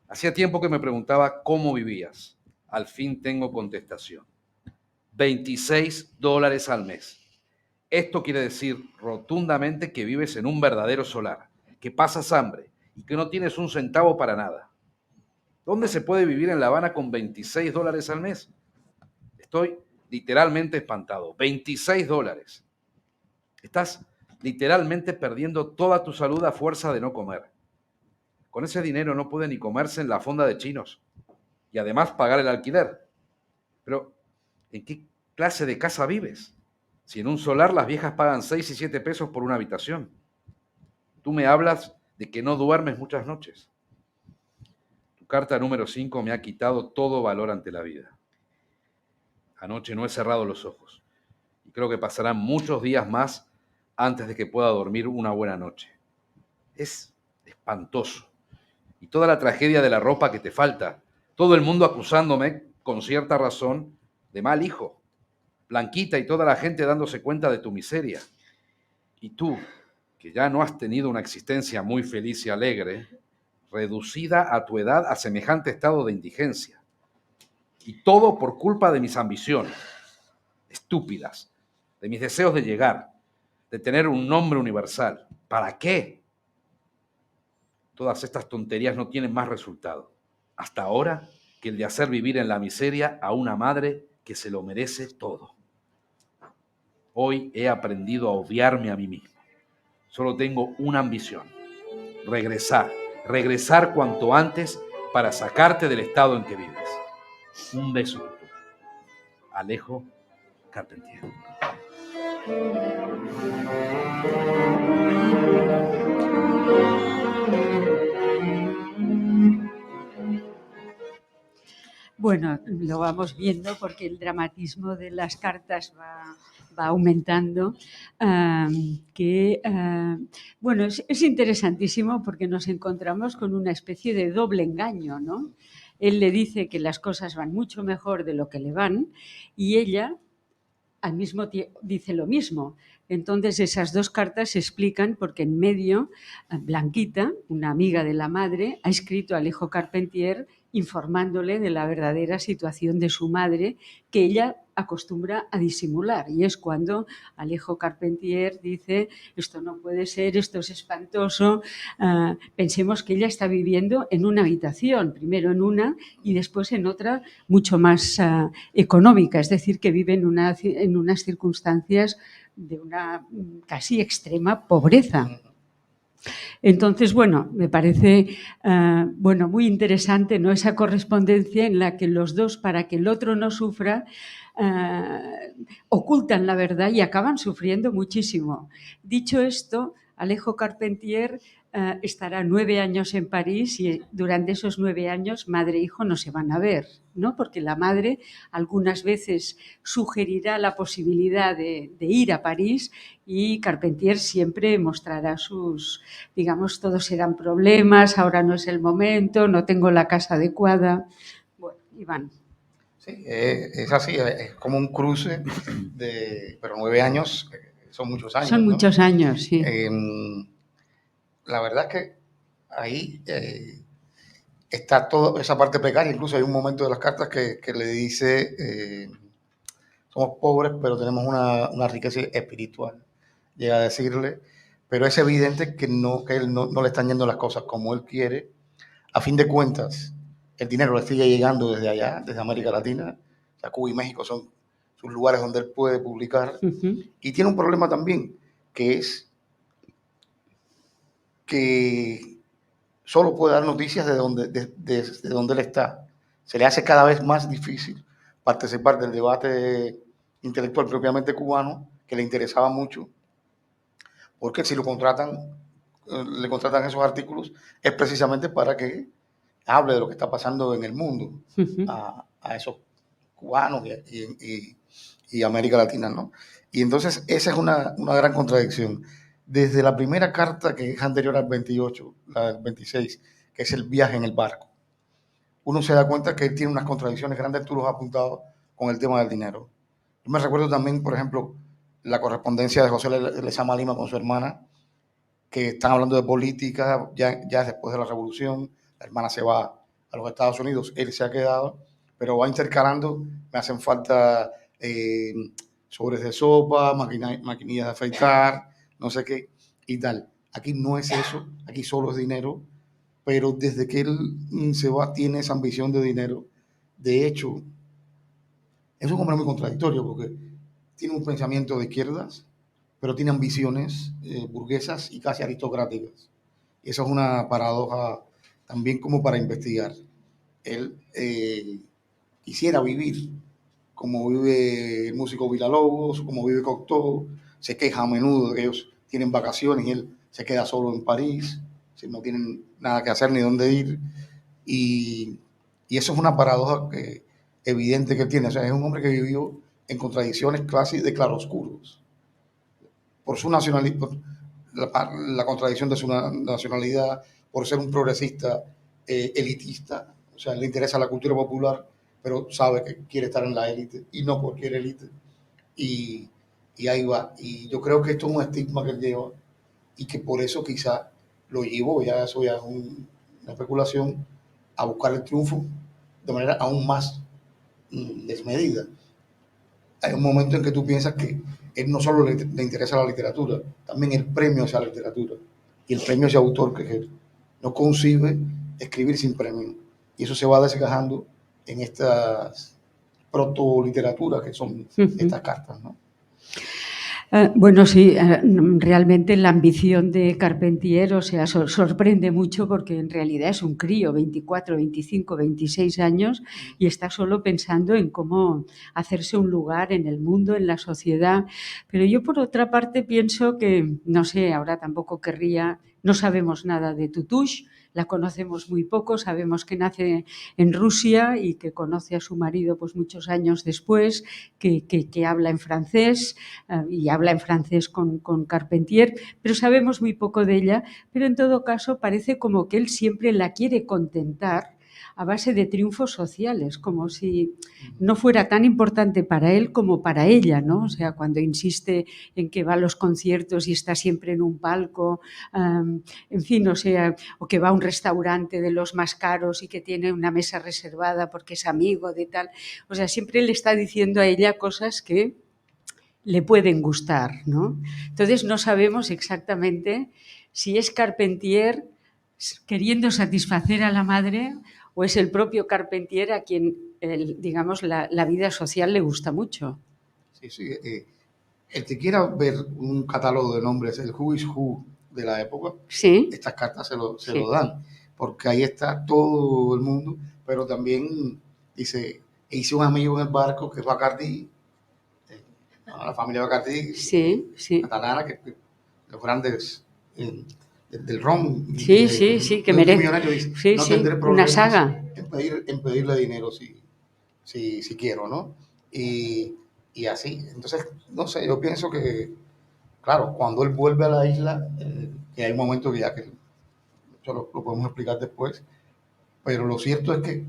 Hacía tiempo que me preguntaba cómo vivías. Al fin tengo contestación. $26 al mes. Esto quiere decir rotundamente que vives en un verdadero solar, que pasas hambre y que no tienes un centavo para nada. ¿Dónde se puede vivir en La Habana con $26 al mes? Estoy literalmente espantado. $26. Estás literalmente perdiendo toda tu salud a fuerza de no comer. Con ese dinero no puede ni comerse en la fonda de chinos y además pagar el alquiler. Pero, ¿en qué clase de casa vives? Si en un solar las viejas pagan 6 y 7 pesos por una habitación. Tú me hablas de que no duermes muchas noches. Tu carta número 5 me ha quitado todo valor ante la vida. Anoche no he cerrado los ojos y creo que pasarán muchos días más antes de que pueda dormir una buena noche. Es espantoso. Y toda la tragedia de la ropa que te falta. Todo el mundo acusándome, con cierta razón, de mal hijo. Blanquita y toda la gente dándose cuenta de tu miseria. Y tú, que ya no has tenido una existencia muy feliz y alegre, reducida a tu edad a semejante estado de indigencia. Y todo por culpa de mis ambiciones, estúpidas, de mis deseos de llegar, de tener un nombre universal. ¿Para qué? Todas estas tonterías no tienen más resultado, hasta ahora, que el de hacer vivir en la miseria a una madre que se lo merece todo. Hoy he aprendido a odiarme a mí mismo. Solo tengo una ambición: regresar cuanto antes para sacarte del estado en que vives. Un beso, Tutu. Alejo Carpentier. Bueno, lo vamos viendo porque el dramatismo de las cartas va aumentando. Bueno, es interesantísimo porque nos encontramos con una especie de doble engaño, ¿no? Él le dice que las cosas van mucho mejor de lo que le van y ella al mismo tiempo dice lo mismo. Entonces esas dos cartas se explican porque en medio Blanquita, una amiga de la madre, ha escrito a Alejo Carpentier informándole de la verdadera situación de su madre, que ella acostumbra a disimular. Y es cuando Alejo Carpentier dice: esto no puede ser, esto es espantoso. Pensemos que ella está viviendo en una habitación, primero en una y después en otra mucho más económica, es decir, que vive en unas circunstancias de una casi extrema pobreza. Entonces, bueno, me parece muy interesante, ¿no?, esa correspondencia en la que los dos, para que el otro no sufra, ocultan la verdad y acaban sufriendo muchísimo. Dicho esto, Alejo Carpentier estará 9 años en París y durante esos 9 años madre e hijo no se van a ver, ¿no? Porque la madre algunas veces sugerirá la posibilidad de ir a París y Carpentier siempre mostrará digamos, todos serán problemas, ahora no es el momento, no tengo la casa adecuada. Bueno, Iván. Sí, es así, es como un cruce pero 9 años son muchos años. Son muchos años, sí. La verdad es que ahí está toda esa parte precaria. Incluso hay un momento de las cartas que le dice, somos pobres, pero tenemos una riqueza espiritual, llega a decirle, pero es evidente que él no le están yendo las cosas como él quiere. A fin de cuentas, el dinero le sigue llegando desde allá, desde América Latina. O sea, Cuba y México son sus lugares donde él puede publicar. Uh-huh. Y tiene un problema también, que es que solo puede dar noticias desde donde él está. Se le hace cada vez más difícil participar del debate intelectual propiamente cubano, que le interesaba mucho, porque si le contratan esos artículos, es precisamente para que hable de lo que está pasando en el mundo Uh-huh. a esos cubanos y América Latina, ¿no? Y entonces esa es una gran contradicción. desde la primera carta, que es anterior al 28, la del 26, que es el viaje en el barco, uno se da cuenta que él tiene unas contradicciones grandes, tú los has apuntado, con el tema del dinero. Yo me recuerdo también, por ejemplo, la correspondencia de José Lezama Lima con su hermana, que están hablando de política, ya después de la revolución, la hermana se va a los Estados Unidos, él se ha quedado, pero va intercalando, me hacen falta sobres de sopa, maquinillas de afeitar, no sé qué, y tal. Aquí no es eso, aquí solo es dinero, pero desde que él se va tiene esa ambición de dinero. De hecho, es un hombre muy contradictorio porque tiene un pensamiento de izquierdas, pero tiene ambiciones burguesas y casi aristocráticas. Y eso es una paradoja también como para investigar. Él quisiera vivir como vive el músico Villalobos, como vive Cocteau, se queja a menudo de que ellos tienen vacaciones y él se queda solo en París, si no tienen nada que hacer ni dónde ir. Y eso es una paradoja evidente que tiene. O sea, es un hombre que vivió en contradicciones casi de claroscuros. Por su nacionalidad, por la contradicción de su nacionalidad, por ser un progresista elitista. O sea, le interesa la cultura popular, pero sabe que quiere estar en la élite y no cualquier élite. Y ahí va. Y yo creo que esto es un estigma que él lleva y que por eso quizá lo llevó, ya eso ya es una especulación, a buscar el triunfo de manera aún más desmedida. Hay un momento en que tú piensas que él no solo le interesa la literatura, también el premio hacia la literatura y el premio hacia autor, que él no concibe escribir sin premio. Y eso se va desgajando en estas proto-literaturas que son estas cartas, ¿no? Bueno, sí, realmente la ambición de Carpentier, o sea, sorprende mucho porque en realidad es un crío, 24, 25, 26 años, y está solo pensando en cómo hacerse un lugar en el mundo, en la sociedad. Pero yo, por otra parte, pienso que, no sé, ahora tampoco querría, no sabemos nada de Tutush, la conocemos muy poco, sabemos que nace en Rusia y que conoce a su marido pues muchos años después, que habla en francés y habla en francés con Carpentier, pero sabemos muy poco de ella, pero en todo caso parece como que él siempre la quiere contentar a base de triunfos sociales, como si no fuera tan importante para él como para ella, ¿no? O sea, cuando insiste en que va a los conciertos y está siempre en un palco, en fin, o sea, o que va a un restaurante de los más caros y que tiene una mesa reservada porque es amigo de tal, o sea, siempre le está diciendo a ella cosas que le pueden gustar, ¿no? Entonces no sabemos exactamente si es Carpentier queriendo satisfacer a la madre o es el propio Carpentier a quien, digamos, la vida social le gusta mucho. Sí, sí. El que quiera ver un catálogo de nombres, el Who is Who de la época, ¿Sí? Estas cartas se lo dan, porque ahí está todo el mundo, pero también dice, hice un amigo en el barco que es Bacardí, la familia Bacardí, sí, catalana, que los grandes del ron, sí, que merece. Dice, no tendré Una problemas saga. en pedirle dinero si quiero, ¿no? Y así, entonces, no sé, yo pienso que, claro, cuando él vuelve a la isla, que hay un momento que ya que eso lo podemos explicar después, pero lo cierto es que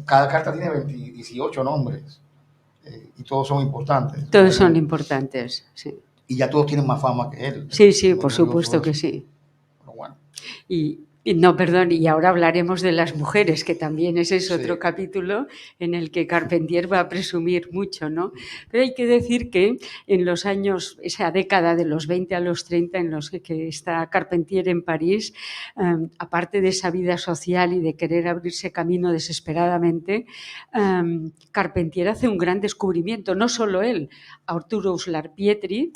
cada carta tiene 18 nombres y todos son importantes. Todos son importantes, sí. Y ya todos tienen más fama que él. Sí, por supuesto que sí. Pero bueno. No, perdón, y ahora hablaremos de las mujeres, que también ese es otro Sí. capítulo en el que Carpentier va a presumir mucho, ¿no? Pero hay que decir que en los años, esa década de los 20 a los 30 en los que está Carpentier en París, aparte de esa vida social y de querer abrirse camino desesperadamente, Carpentier hace un gran descubrimiento, no solo él, Arturo Uslar Pietri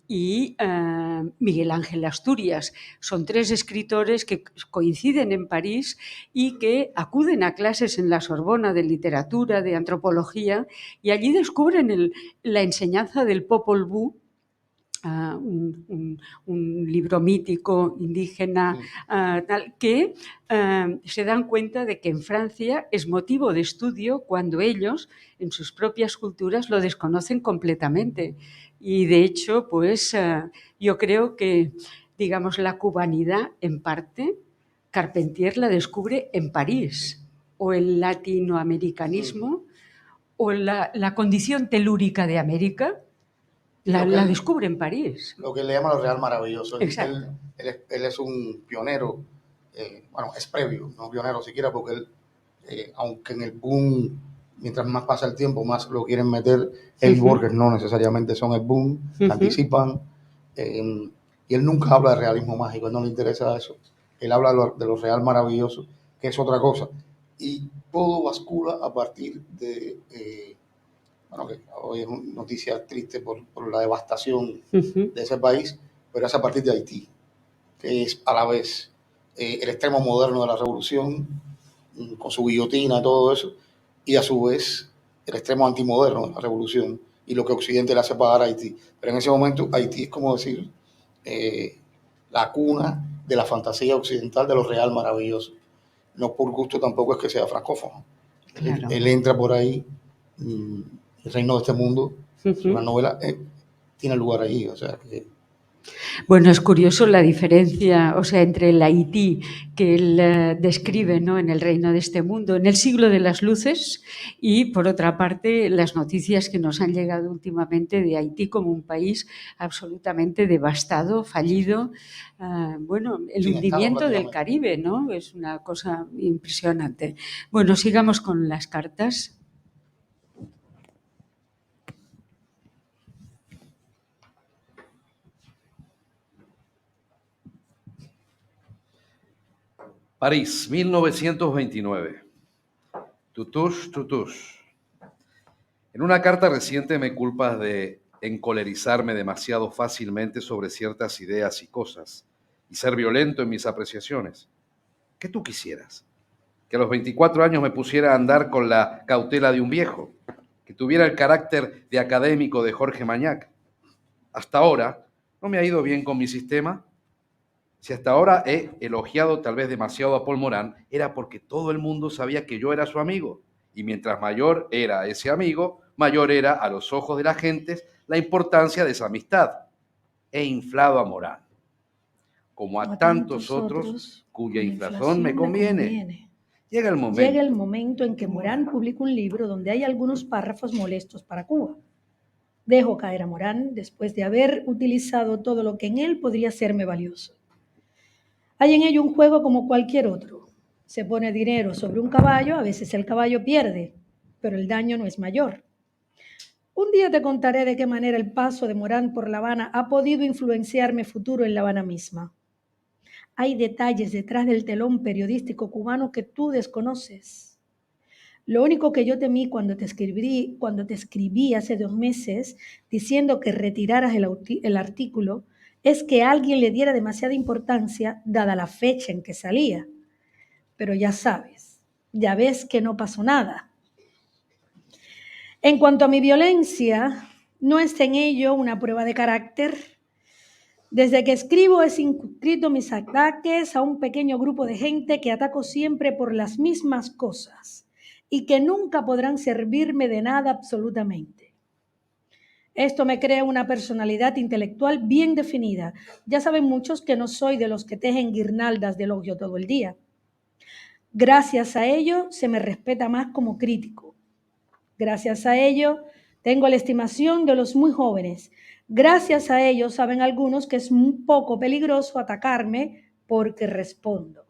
y Miguel Ángel Asturias. Son tres escritores que coinciden en París y que acuden a clases en la Sorbona de literatura, de antropología, y allí descubren la enseñanza del Popol Vuh, un libro mítico indígena, que se dan cuenta de que en Francia es motivo de estudio cuando ellos, en sus propias culturas, lo desconocen completamente. Y de hecho, pues yo creo que, digamos, la cubanidad, en parte, Carpentier la descubre en París, o el latinoamericanismo, o la condición telúrica de América, la descubre en París. Lo que le llaman lo real maravilloso. Exacto. Él es un pionero, bueno, es previo, no pionero siquiera, porque él, aunque en el boom, mientras más pasa el tiempo, más lo quieren meter, él y Borges no necesariamente son el boom, anticipan, y él nunca habla de realismo mágico, él no le interesa eso. Él habla de lo real maravilloso, que es otra cosa. Y todo bascula a partir de... bueno, que hoy es una noticia triste por la devastación de ese país, pero es a partir de Haití, que es a la vez el extremo moderno de la revolución, con su guillotina y todo eso, y a su vez el extremo antimoderno de la revolución y lo que Occidente le hace pagar a Haití. Pero en ese momento Haití es como decir la cuna de la fantasía occidental de lo real maravilloso. No por gusto tampoco es que sea francófono. Claro. Él entra por ahí. El reino de este mundo, una novela, tiene lugar ahí, o sea que... Bueno, es curioso la diferencia, o sea, entre el Haití que él describe, ¿no?, en el reino de este mundo, en el siglo de las luces, y por otra parte las noticias que nos han llegado últimamente de Haití como un país absolutamente devastado, fallido. Bueno, el Sin hundimiento estado, del Caribe, ¿no? Es una cosa impresionante. Bueno, sigamos con las cartas. París, 1929. Tutush, tutush. En una carta reciente me culpas de encolerizarme demasiado fácilmente sobre ciertas ideas y cosas y ser violento en mis apreciaciones. ¿Qué tú quisieras? Que a los 24 años me pusiera a andar con la cautela de un viejo, que tuviera el carácter de académico de Jorge Mañac. Hasta ahora no me ha ido bien con mi sistema. Si hasta ahora he elogiado tal vez demasiado a Paul Morán, era porque todo el mundo sabía que yo era su amigo. Y mientras mayor era ese amigo, mayor era a los ojos de las gentes la importancia de esa amistad. He inflado a Morán, como a tantos otros cuya inflación me conviene. Llega el momento en que Morán publica un libro donde hay algunos párrafos molestos para Cuba. Dejo caer a Morán después de haber utilizado todo lo que en él podría serme valioso. Hay en ello un juego como cualquier otro. Se pone dinero sobre un caballo, a veces el caballo pierde, pero el daño no es mayor. Un día te contaré de qué manera el paso de Morán por La Habana ha podido influenciar mi futuro en La Habana misma. Hay detalles detrás del telón periodístico cubano que tú desconoces. Lo único que yo temí cuando te escribí hace 2 meses diciendo que retiraras el artículo es que alguien le diera demasiada importancia dada la fecha en que salía. Pero ya sabes, ya ves que no pasó nada. En cuanto a mi violencia, no es en ello una prueba de carácter. Desde que escribo he circunscrito mis ataques a un pequeño grupo de gente que ataco siempre por las mismas cosas y que nunca podrán servirme de nada absolutamente. Esto me crea una personalidad intelectual bien definida. Ya saben muchos que no soy de los que tejen guirnaldas de elogio todo el día. Gracias a ello se me respeta más como crítico. Gracias a ello tengo la estimación de los muy jóvenes. Gracias a ello saben algunos que es un poco peligroso atacarme porque respondo.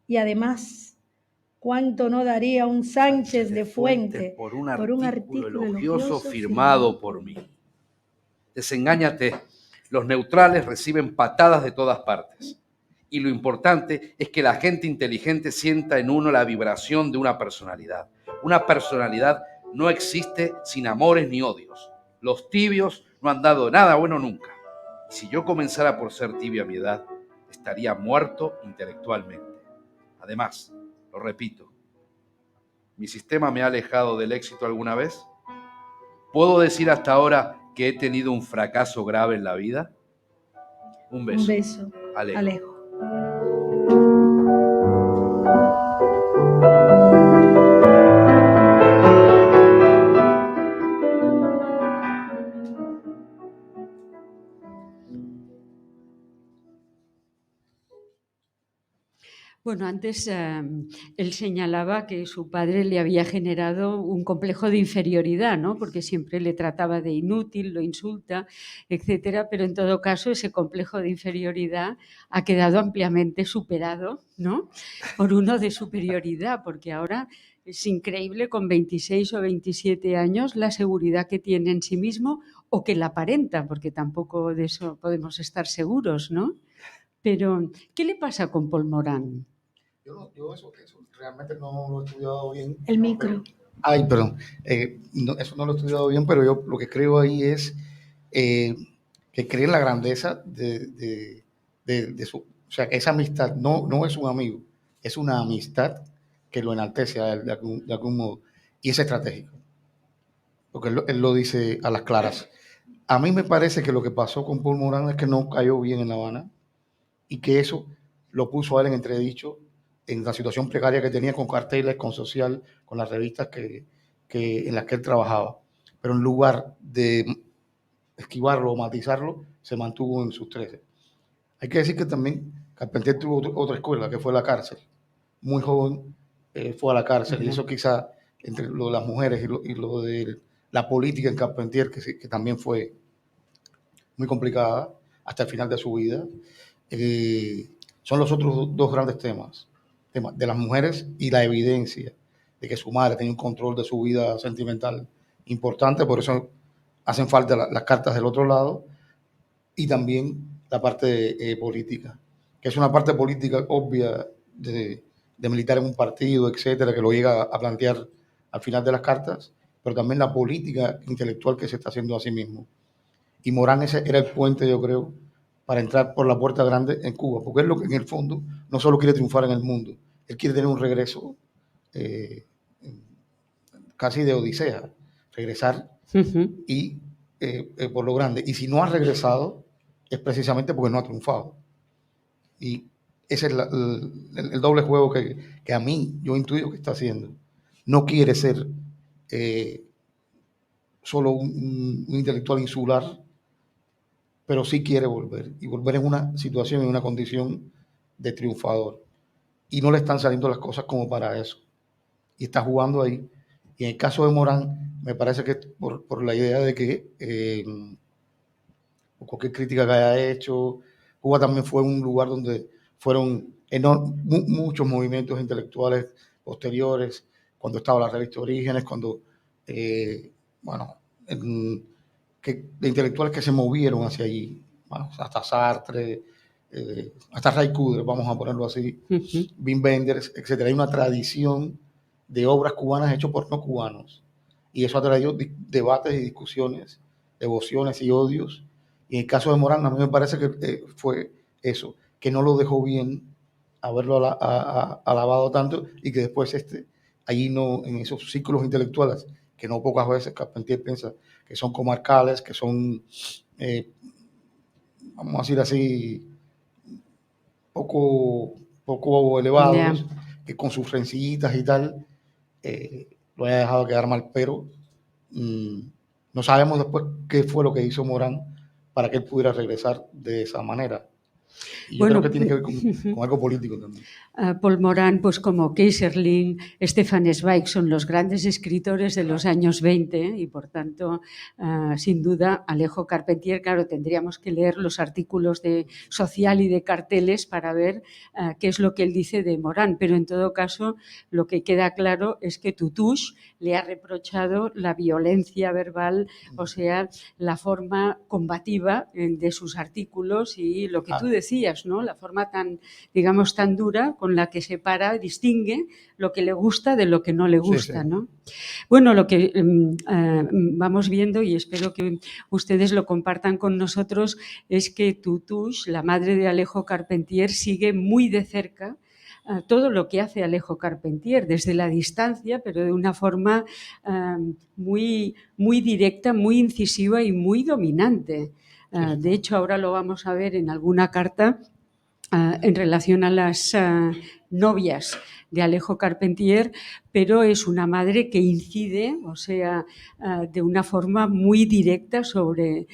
Y además, ¿cuánto no daría un Sánchez de Fuente por un artículo elogioso firmado por mí? Desengáñate, los neutrales reciben patadas de todas partes. Y lo importante es que la gente inteligente sienta en uno la vibración de una personalidad. Una personalidad no existe sin amores ni odios. Los tibios no han dado nada bueno nunca. Y si yo comenzara por ser tibio a mi edad, estaría muerto intelectualmente. Además, lo repito, ¿mi sistema me ha alejado del éxito alguna vez? ¿Puedo decir hasta ahora que he tenido un fracaso grave en la vida? Un beso. Un beso. Alejo. Bueno, antes él señalaba que su padre le había generado un complejo de inferioridad, ¿no? Porque siempre le trataba de inútil, lo insulta, etcétera, pero en todo caso ese complejo de inferioridad ha quedado ampliamente superado, ¿no? Por uno de superioridad, porque ahora es increíble con 26 o 27 años la seguridad que tiene en sí mismo o que la aparenta, porque tampoco de eso podemos estar seguros, ¿no? Pero, ¿qué le pasa con Paul Morán? Yo eso realmente no lo he estudiado bien. El micro. Ay, perdón. Eso no lo he estudiado bien, pero yo lo que creo ahí es que cree en la grandeza de su... O sea, que esa amistad no es un amigo, es una amistad que lo enaltece a él de algún modo. Y es estratégico, porque él lo dice a las claras. A mí me parece que lo que pasó con Paul Morán es que no cayó bien en La Habana y que eso lo puso a él en entredicho en la situación precaria que tenía con carteles, con social, con las revistas en las que él trabajaba. Pero en lugar de esquivarlo o matizarlo, se mantuvo en sus 13. Hay que decir que también Carpentier tuvo otra escuela, que fue la cárcel. Muy joven fue a la cárcel, y eso quizá entre lo de las mujeres y lo de la política en Carpentier, que también fue muy complicada hasta el final de su vida, son los otros dos grandes temas de las mujeres y la evidencia de que su madre tenía un control de su vida sentimental importante. Por eso hacen falta las cartas del otro lado, y también la parte política, que es una parte política obvia de militar en un partido, etcétera, que lo llega a plantear al final de las cartas, pero también la política intelectual que se está haciendo a sí mismo. Y Morán ese era el puente, yo creo, para entrar por la puerta grande en Cuba, porque él lo que en el fondo no solo quiere triunfar en el mundo, él quiere tener un regreso casi de odisea, regresar y por lo grande. Y si no ha regresado, es precisamente porque no ha triunfado. Y ese es el doble juego que a mí yo intuyo que está haciendo. No quiere ser solo un intelectual insular, pero sí quiere volver, y volver en una situación, en una condición de triunfador. Y no le están saliendo las cosas como para eso. Y está jugando ahí. Y en el caso de Morán, me parece que por la idea de que cualquier crítica que haya hecho, Cuba también fue un lugar donde fueron muchos movimientos intelectuales posteriores, cuando estaba la revista Orígenes, cuando, bueno, de intelectuales que se movieron hacia allí, bueno, hasta Sartre, hasta Ray Kuder, vamos a ponerlo así, Wim Wenders, etc. Hay una tradición de obras cubanas hechas por no cubanos, y eso ha traído debates y discusiones, devociones y odios. Y en el caso de Morán, a mí me parece que fue eso, que no lo dejó bien haberlo alabado tanto, y que después allí no, en esos círculos intelectuales, que no pocas veces Carpentier piensa que son comarcales, que son, vamos a decir así, poco elevados, que con sus rencillitas y tal, lo haya dejado quedar mal, pero no sabemos después qué fue lo que hizo Morán para que él pudiera regresar de esa manera. Y yo creo que tiene que ver con algo político también. Paul Morán, pues como Keyserling, Stefan Zweig, son los grandes escritores de los años 20 y, por tanto, sin duda, Alejo Carpentier, claro, tendríamos que leer los artículos de Social y de Carteles para ver qué es lo que él dice de Morán, pero en todo caso, lo que queda claro es que Tutush le ha reprochado la violencia verbal, o sea, la forma combativa de sus artículos y lo que tú decías, ¿no? La forma tan, digamos, tan dura con la que separa, distingue lo que le gusta de lo que no le gusta, ¿no? Bueno, lo que vamos viendo, y espero que ustedes lo compartan con nosotros, es que Tutush, la madre de Alejo Carpentier, sigue muy de cerca todo lo que hace Alejo Carpentier, desde la distancia, pero de una forma muy, muy directa, muy incisiva y muy dominante. De hecho, ahora lo vamos a ver en alguna carta en relación a las novias de Alejo Carpentier, pero es una madre que incide, o sea, de una forma muy directa sobre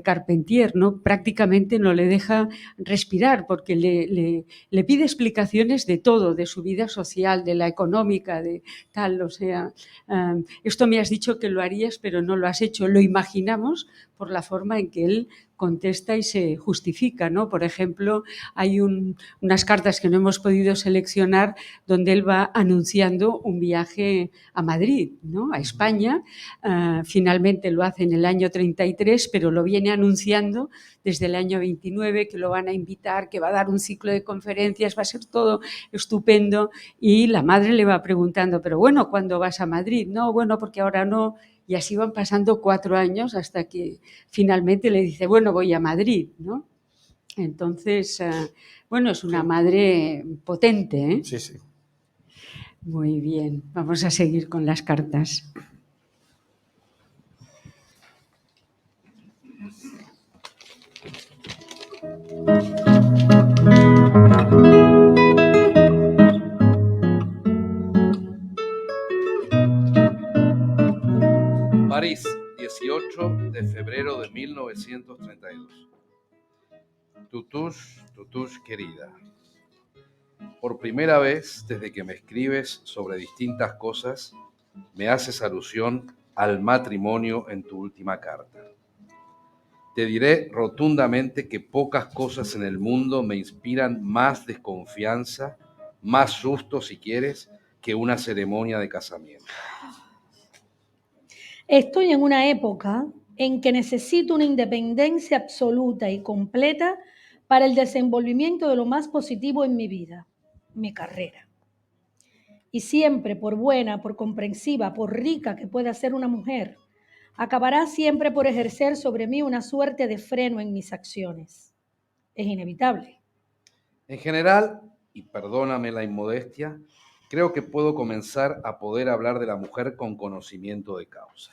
Carpentier, ¿no? Prácticamente no le deja respirar porque le pide explicaciones de todo, de su vida social, de la económica, de tal, o sea, esto me has dicho que lo harías, pero no lo has hecho. Lo imaginamos por la forma en que él contesta y se justifica, ¿no? Por ejemplo, hay unas cartas que no hemos podido seleccionar donde él va anunciando un viaje a Madrid, ¿no? A España. Finalmente lo hace en el año 33, pero lo viene anunciando desde el año 29, que lo van a invitar, que va a dar un ciclo de conferencias, va a ser todo estupendo. Y la madre le va preguntando, pero bueno, ¿cuándo vas a Madrid? No, bueno, porque ahora no. Y así van pasando 4 años hasta que finalmente le dice, bueno, voy a Madrid, ¿no? Entonces, bueno, es una madre potente, ¿eh? Sí, sí. Muy bien, vamos a seguir con las cartas. París, 18 de febrero de 1932. Tutush querida. Por primera vez desde que me escribes sobre distintas cosas, me haces alusión al matrimonio en tu última carta. Te diré rotundamente que pocas cosas en el mundo me inspiran más desconfianza, más susto si quieres, que una ceremonia de casamiento. Estoy en una época en que necesito una independencia absoluta y completa para el desenvolvimiento de lo más positivo en mi vida, mi carrera. Y siempre, por buena, por comprensiva, por rica que pueda ser una mujer, acabará siempre por ejercer sobre mí una suerte de freno en mis acciones. Es inevitable. En general, y perdóname la inmodestia, creo que puedo comenzar a poder hablar de la mujer con conocimiento de causa.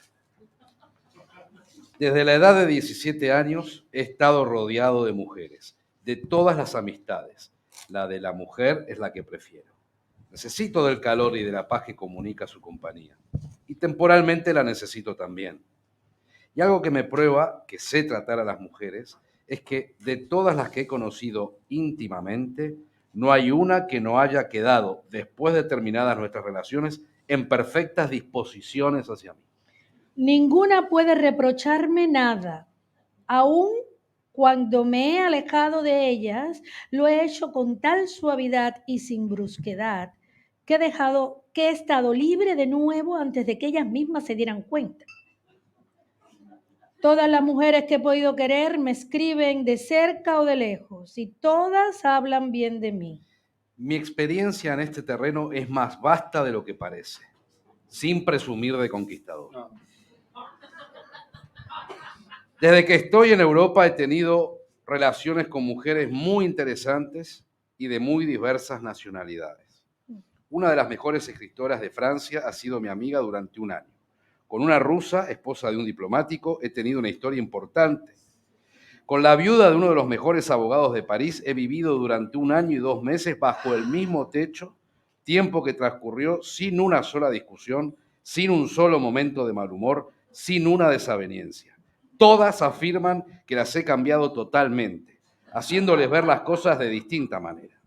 Desde la edad de 17 años he estado rodeado de mujeres, de todas las amistades. La de la mujer es la que prefiero. Necesito del calor y de la paz que comunica su compañía. Y temporalmente la necesito también. Y algo que me prueba que sé tratar a las mujeres es que de todas las que he conocido íntimamente, no hay una que no haya quedado, después de terminadas nuestras relaciones, en perfectas disposiciones hacia mí. Ninguna puede reprocharme nada. Aún cuando me he alejado de ellas, lo he hecho con tal suavidad y sin brusquedad que he estado libre de nuevo antes de que ellas mismas se dieran cuenta. Todas las mujeres que he podido querer me escriben de cerca o de lejos y todas hablan bien de mí. Mi experiencia en este terreno es más vasta de lo que parece, sin presumir de conquistador. Desde que estoy en Europa he tenido relaciones con mujeres muy interesantes y de muy diversas nacionalidades. Una de las mejores escritoras de Francia ha sido mi amiga durante un año. Con una rusa, esposa de un diplomático, he tenido una historia importante. Con la viuda de uno de los mejores abogados de París he vivido durante 1 año y 2 meses bajo el mismo techo, tiempo que transcurrió sin una sola discusión, sin un solo momento de mal humor, sin una desaveniencia. Todas afirman que las he cambiado totalmente, haciéndoles ver las cosas de distinta manera.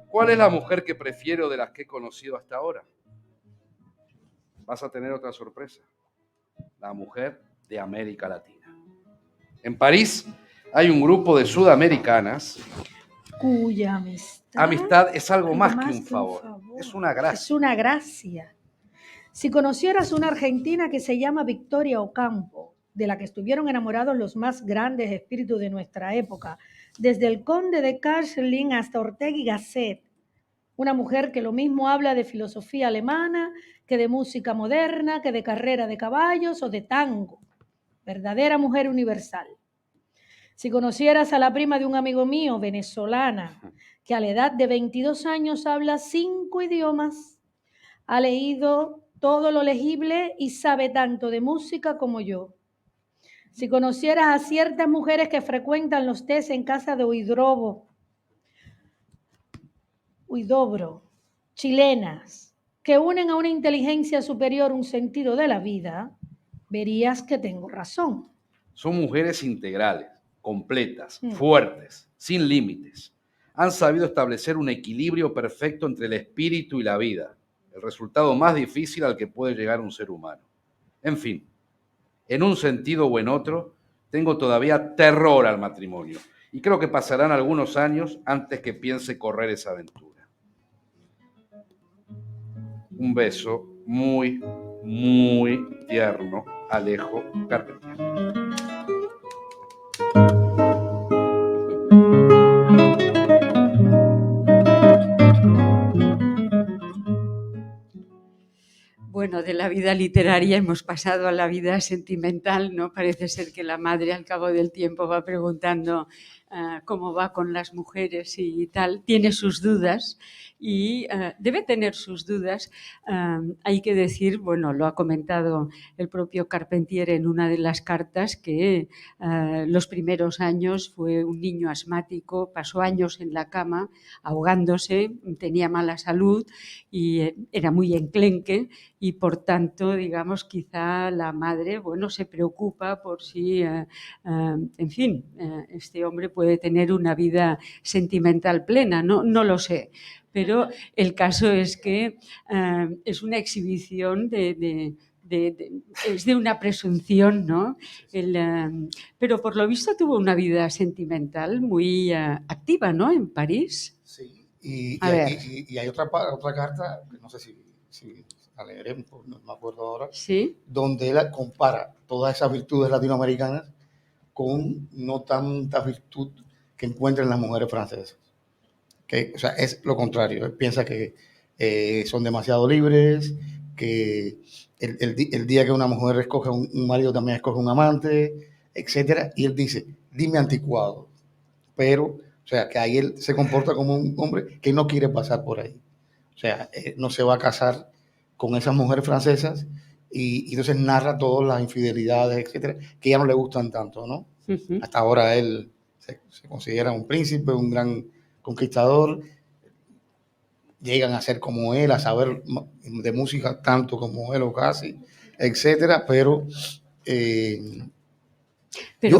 ¿Cuál es la mujer que prefiero de las que he conocido hasta ahora? Vas a tener otra sorpresa. La mujer de América Latina. En París hay un grupo de sudamericanas Cuya amistad es algo más que un favor. Es una Es gracia. una gracia. Si conocieras una argentina que se llama Victoria Ocampo, de la que estuvieron enamorados los más grandes espíritus de nuestra época, desde el conde de Karlsruhe hasta Ortega y Gasset, una mujer que lo mismo habla de filosofía alemana, que de música moderna, que de carrera de caballos o de tango. Verdadera mujer universal. Si conocieras a la prima de un amigo mío, venezolana, que a la edad de 22 años habla 5 idiomas, ha leído todo lo legible y sabe tanto de música como yo. Si conocieras a ciertas mujeres que frecuentan los tés en casa de Huidobro, chilenas, que unen a una inteligencia superior un sentido de la vida, verías que tengo razón. Son mujeres integrales, completas, Mm. fuertes, sin límites. Han sabido establecer un equilibrio perfecto entre el espíritu y la vida, el resultado más difícil al que puede llegar un ser humano. En fin, en un sentido o en otro, tengo todavía terror al matrimonio y creo que pasarán algunos años antes que piense correr esa aventura. Un beso muy, muy tierno, Alejo Carpentier. Bueno, de la vida literaria hemos pasado a la vida sentimental, ¿no? Parece ser que la madre al cabo del tiempo va preguntando cómo va con las mujeres y tal. Tiene sus dudas y debe tener sus dudas. Hay que decir, bueno, lo ha comentado el propio Carpentier en una de las cartas, que los primeros años fue un niño asmático, pasó años en la cama ahogándose, tenía mala salud y era muy enclenque. Y por tanto, digamos, quizá la madre, bueno, se preocupa por si, en fin, este hombre puede tener una vida sentimental plena, no lo sé. Pero el caso es que es una exhibición es de una presunción, ¿no? Pero por lo visto tuvo una vida sentimental muy activa, ¿no? En París. Sí, y A ver. hay otra carta, que no sé si la leeremos, no me acuerdo ahora, Sí. donde él compara todas esas virtudes latinoamericanas con no tantas virtudes que encuentran las mujeres francesas. O sea, es lo contrario. Él piensa que son demasiado libres, que el día que una mujer escoge un marido también escoge un amante, etcétera. Y él dice, dime anticuado. Pero, o sea, que ahí él se comporta como un hombre que no quiere pasar por ahí. O sea, no se va a casar con esas mujeres francesas y entonces narra todas las infidelidades, etcétera, que ya no le gustan tanto, ¿no? Uh-huh. Hasta ahora él se considera un príncipe, un gran conquistador. Llegan a ser como él, a saber de música tanto como él o casi, etcétera, pero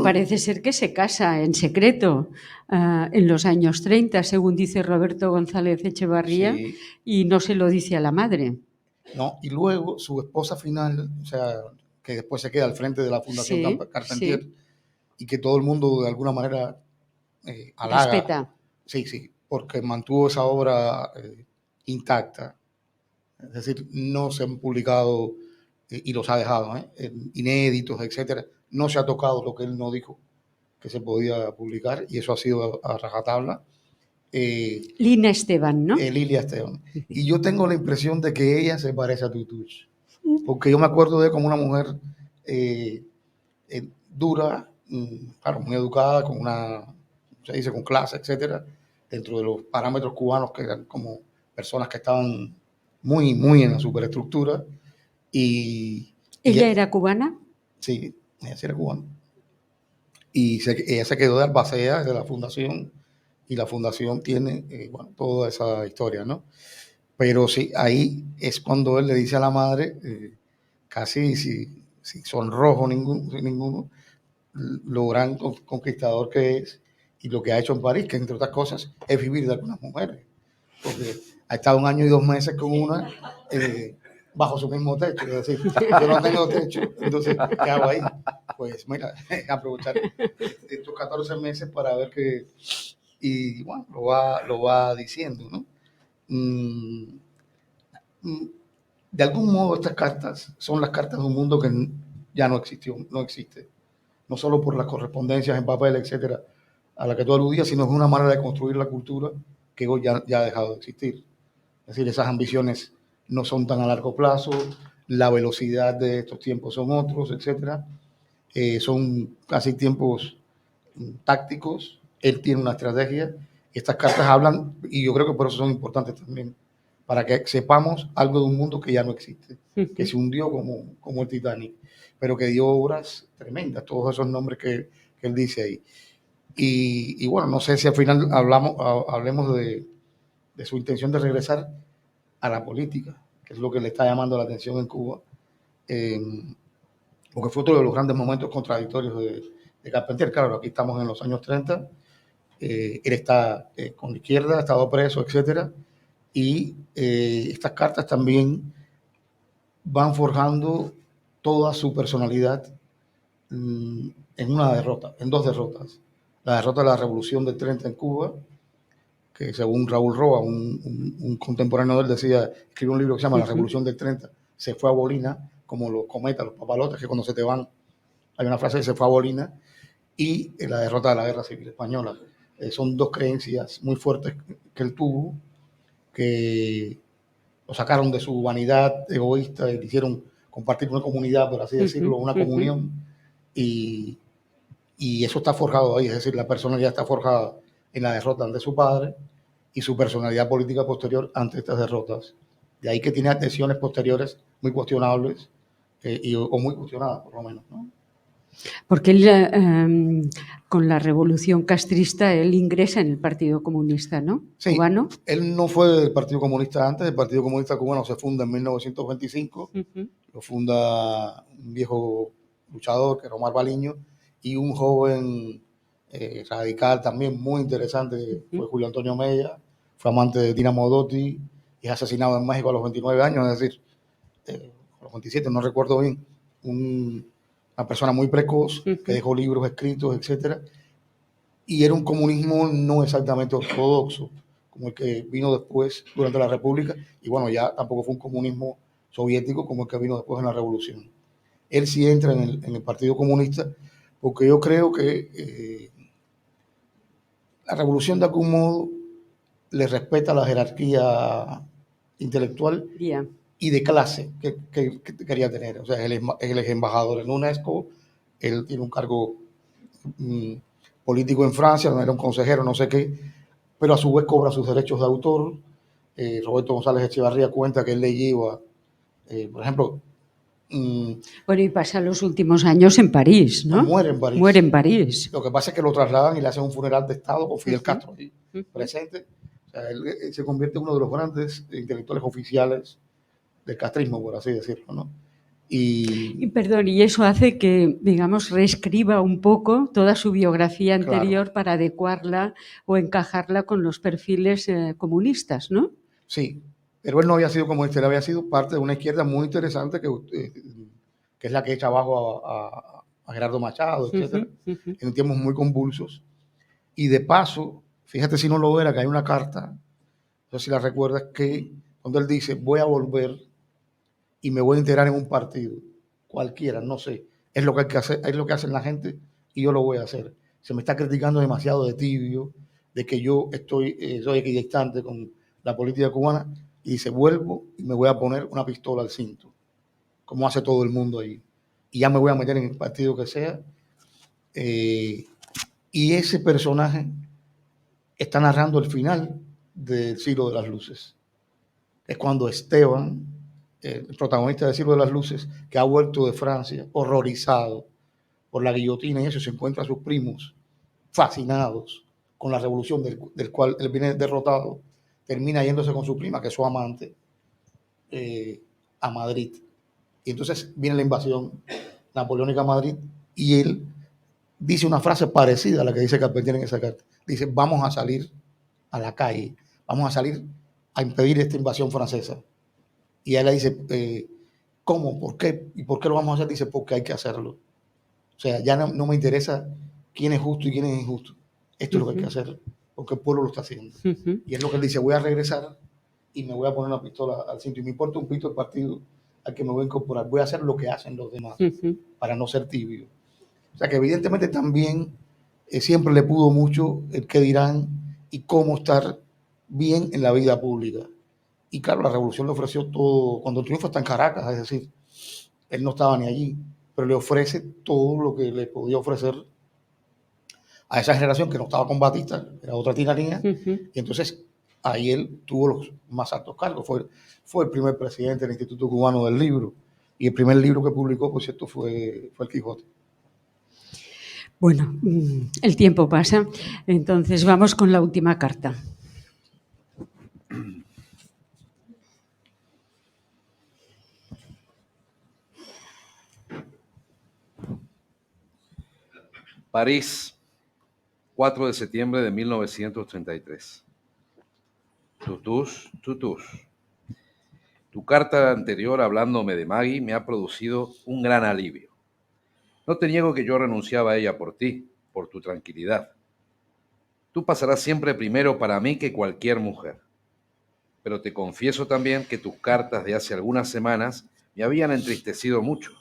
parece ser que se casa en secreto en los años 30, según dice Roberto González Echevarría, sí. Y no se lo dice a la madre. No, y luego su esposa final, o sea, que después se queda al frente de la Fundación sí, Carpentier, sí. Y que todo el mundo de alguna manera halaga. Respeta. Sí, porque mantuvo esa obra intacta. Es decir, no se han publicado y los ha dejado, inéditos, etcétera. No se ha tocado lo que él no dijo que se podía publicar y eso ha sido a rajatabla. Lina Esteban, ¿no? Lilia Esteban. Y yo tengo la impresión de que ella se parece a Tutuch, porque yo me acuerdo de como una mujer dura, claro, muy educada, con se dice, con clase, etcétera, dentro de los parámetros cubanos que eran como personas que estaban muy, muy en la superestructura. ¿Ella era cubana? Sí, ella sí era cubana. Y ella se quedó de albacea de la fundación y la fundación tiene, bueno, toda esa historia, ¿no? Pero sí, ahí es cuando él le dice a la madre, casi si sonrojo ninguno, lo gran conquistador que es y lo que ha hecho en París, que entre otras cosas es vivir de algunas mujeres, porque ha estado 1 año y 2 meses con una bajo su mismo techo, es decir, yo no tengo techo, entonces, ¿qué hago ahí? Pues mira, aprovechar estos 14 meses para ver qué, y bueno, lo va diciendo, ¿no? De algún modo estas cartas son las cartas de un mundo que ya no existe. No solo por las correspondencias en papel, etcétera, a la que tú aludías, sino es una manera de construir la cultura que hoy ya ha dejado de existir. Es decir, esas ambiciones no son tan a largo plazo, la velocidad de estos tiempos son otros, etcétera. Son casi tiempos tácticos. Él tiene una estrategia. Estas cartas hablan, y yo creo que por eso son importantes también, para que sepamos algo de un mundo que ya no existe, Ujú. que se hundió como el Titanic, pero que dio obras tremendas, todos esos nombres que él dice ahí. Y bueno, no sé si al final hablemos de su intención de regresar a la política, que es lo que le está llamando la atención en Cuba, porque fue otro de los grandes momentos contradictorios de Carpentier. Claro, aquí estamos en los años 30, él está con la izquierda, ha estado preso, etcétera, y estas cartas también van forjando toda su personalidad en una derrota, en dos derrotas. La derrota de la Revolución del 30 en Cuba, que según Raúl Roa, un contemporáneo de él, decía, escribió un libro que se llama La Revolución del 30, se fue a Bolina, como los cometas, los papalotes, que cuando se te van, hay una frase que se fue a Bolina, y la derrota de la Guerra Civil Española. Son dos creencias muy fuertes que él tuvo, que lo sacaron de su vanidad egoísta y le hicieron compartir una comunidad, por así decirlo, una comunión, y eso está forjado ahí, es decir, la personalidad está forjada en la derrota ante su padre y su personalidad política posterior ante estas derrotas. De ahí que tiene adhesiones posteriores muy cuestionables o muy cuestionadas, por lo menos, ¿no? Porque él, con la revolución castrista, él ingresa en el Partido Comunista, ¿no? Sí, Cubano. él no fue del Partido Comunista antes, el Partido Comunista Cubano se funda en 1925, lo funda un viejo luchador que era Omar Baliño, y un joven radical también muy interesante, fue Julio Antonio Mella, fue amante de Tina Modotti, y es asesinado en México a los 29 años, es decir, a los 27, no recuerdo bien, una persona muy precoz, que dejó libros escritos, etcétera, y era un comunismo no exactamente ortodoxo, como el que vino después durante la República, y bueno, ya tampoco fue un comunismo soviético como el que vino después en la Revolución. Él sí entra en el Partido Comunista, porque yo creo que la Revolución de algún modo le respeta la jerarquía intelectual y de clase que quería tener. O sea, él es embajador en UNESCO, él tiene un cargo político en Francia, no era un consejero, no sé qué, pero a su vez cobra sus derechos de autor. Roberto González Echevarría cuenta que él le lleva, por ejemplo... Bueno, y pasa los últimos años en París, ¿no? Muere en París. Muere en París. Lo que pasa es que lo trasladan y le hacen un funeral de Estado con Fidel Castro ahí, presente. O sea, él se convierte en uno de los grandes intelectuales oficiales del castrismo, por así decirlo, ¿no? Y perdón, y eso hace que, digamos, reescriba un poco toda su biografía anterior, claro, para adecuarla o encajarla con los perfiles comunistas, ¿no? Sí, pero él no había sido comunista, él había sido parte de una izquierda muy interesante que es la que echa abajo a Gerardo Machado, etcétera, en tiempos muy convulsos. Y de paso, fíjate si no lo era, que hay una carta, no sé si la recuerdas, que cuando él dice, voy a volver y me voy a integrar en un partido, cualquiera, no sé, es lo que hay que hacer, es lo que hacen la gente y yo lo voy a hacer. Se me está criticando demasiado de tibio, de que yo soy equidistante con la política cubana, y dice, vuelvo y me voy a poner una pistola al cinto, como hace todo el mundo ahí, y ya me voy a meter en el partido que sea. Y ese personaje está narrando el final del Siglo de las Luces. Es cuando Esteban, el protagonista del Siglo de las Luces, que ha vuelto de Francia, horrorizado por la guillotina y eso, se encuentra a sus primos fascinados con la revolución del cual él viene derrotado, termina yéndose con su prima, que es su amante, a Madrid. Y entonces viene la invasión napoleónica a Madrid y él dice una frase parecida a la que dice Carpentier en esa carta. Dice, vamos a salir a la calle, vamos a salir a impedir esta invasión francesa. Y él le dice, ¿cómo? ¿Por qué? ¿Y por qué lo vamos a hacer? Dice, porque hay que hacerlo. O sea, ya no me interesa quién es justo y quién es injusto. Esto es lo que hay que hacer, porque el pueblo lo está haciendo. Y es lo que él dice, voy a regresar y me voy a poner una pistola al cinto. Y me importa un pito el partido al que me voy a incorporar. Voy a hacer lo que hacen los demás para no ser tibio. O sea que evidentemente también siempre le pudo mucho el qué dirán y cómo estar bien en la vida pública. Y claro, la revolución le ofreció todo. Cuando el triunfo está en Caracas, es decir, él no estaba ni allí, pero le ofrece todo lo que le podía ofrecer a esa generación que no estaba con Batista, era otra tiranía. Y entonces ahí él tuvo los más altos cargos. Fue el primer presidente del Instituto Cubano del Libro, y el primer libro que publicó, por cierto, fue El Quijote. Bueno, el tiempo pasa, entonces vamos con la última carta. París, 4 de septiembre de 1933. Tutús, tutús. Tu carta anterior hablándome de Maggie me ha producido un gran alivio. No te niego que yo renunciaba a ella por ti, por tu tranquilidad. Tú pasarás siempre primero para mí que cualquier mujer. Pero te confieso también que tus cartas de hace algunas semanas me habían entristecido mucho.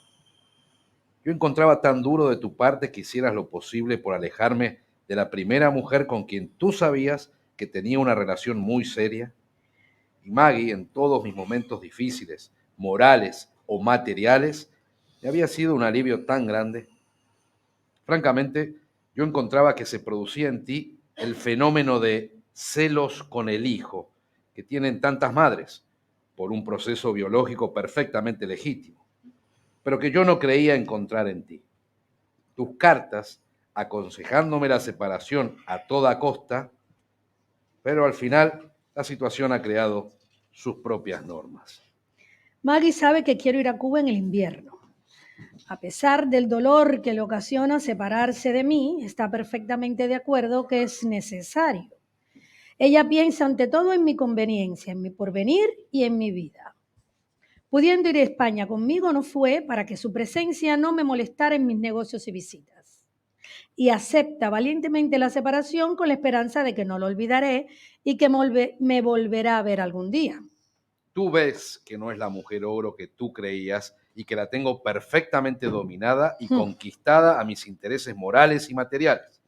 Yo encontraba tan duro de tu parte que hicieras lo posible por alejarme de la primera mujer con quien tú sabías que tenía una relación muy seria. Y Maggie, en todos mis momentos difíciles, morales o materiales, me había sido un alivio tan grande. Francamente, yo encontraba que se producía en ti el fenómeno de celos con el hijo que tienen tantas madres, por un proceso biológico perfectamente legítimo, pero que yo no creía encontrar en ti. Tus cartas, aconsejándome la separación a toda costa, pero al final la situación ha creado sus propias normas. Maggie sabe que quiero ir a Cuba en el invierno. A pesar del dolor que le ocasiona separarse de mí, está perfectamente de acuerdo que es necesario. Ella piensa ante todo en mi conveniencia, en mi porvenir y en mi vida. Pudiendo ir a España conmigo no fue para que su presencia no me molestara en mis negocios y visitas. Y acepta valientemente la separación con la esperanza de que no lo olvidaré y que me volverá a ver algún día. Tú ves que no es la mujer oro que tú creías y que la tengo perfectamente dominada y conquistada a mis intereses morales y materiales.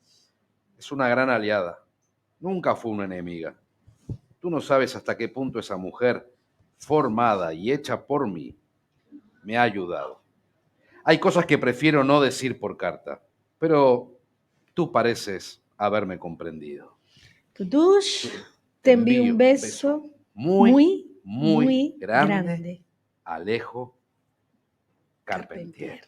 Es una gran aliada. Nunca fue una enemiga. Tú no sabes hasta qué punto esa mujer, formada y hecha por mí, me ha ayudado. Hay cosas que prefiero no decir por carta, pero tú pareces haberme comprendido. Tutush, te envío un beso muy grande. Alejo Carpentier.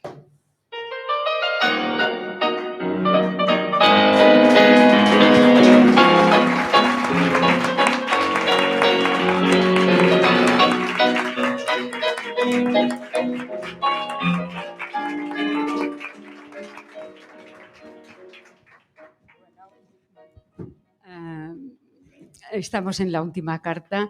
Estamos en la última carta,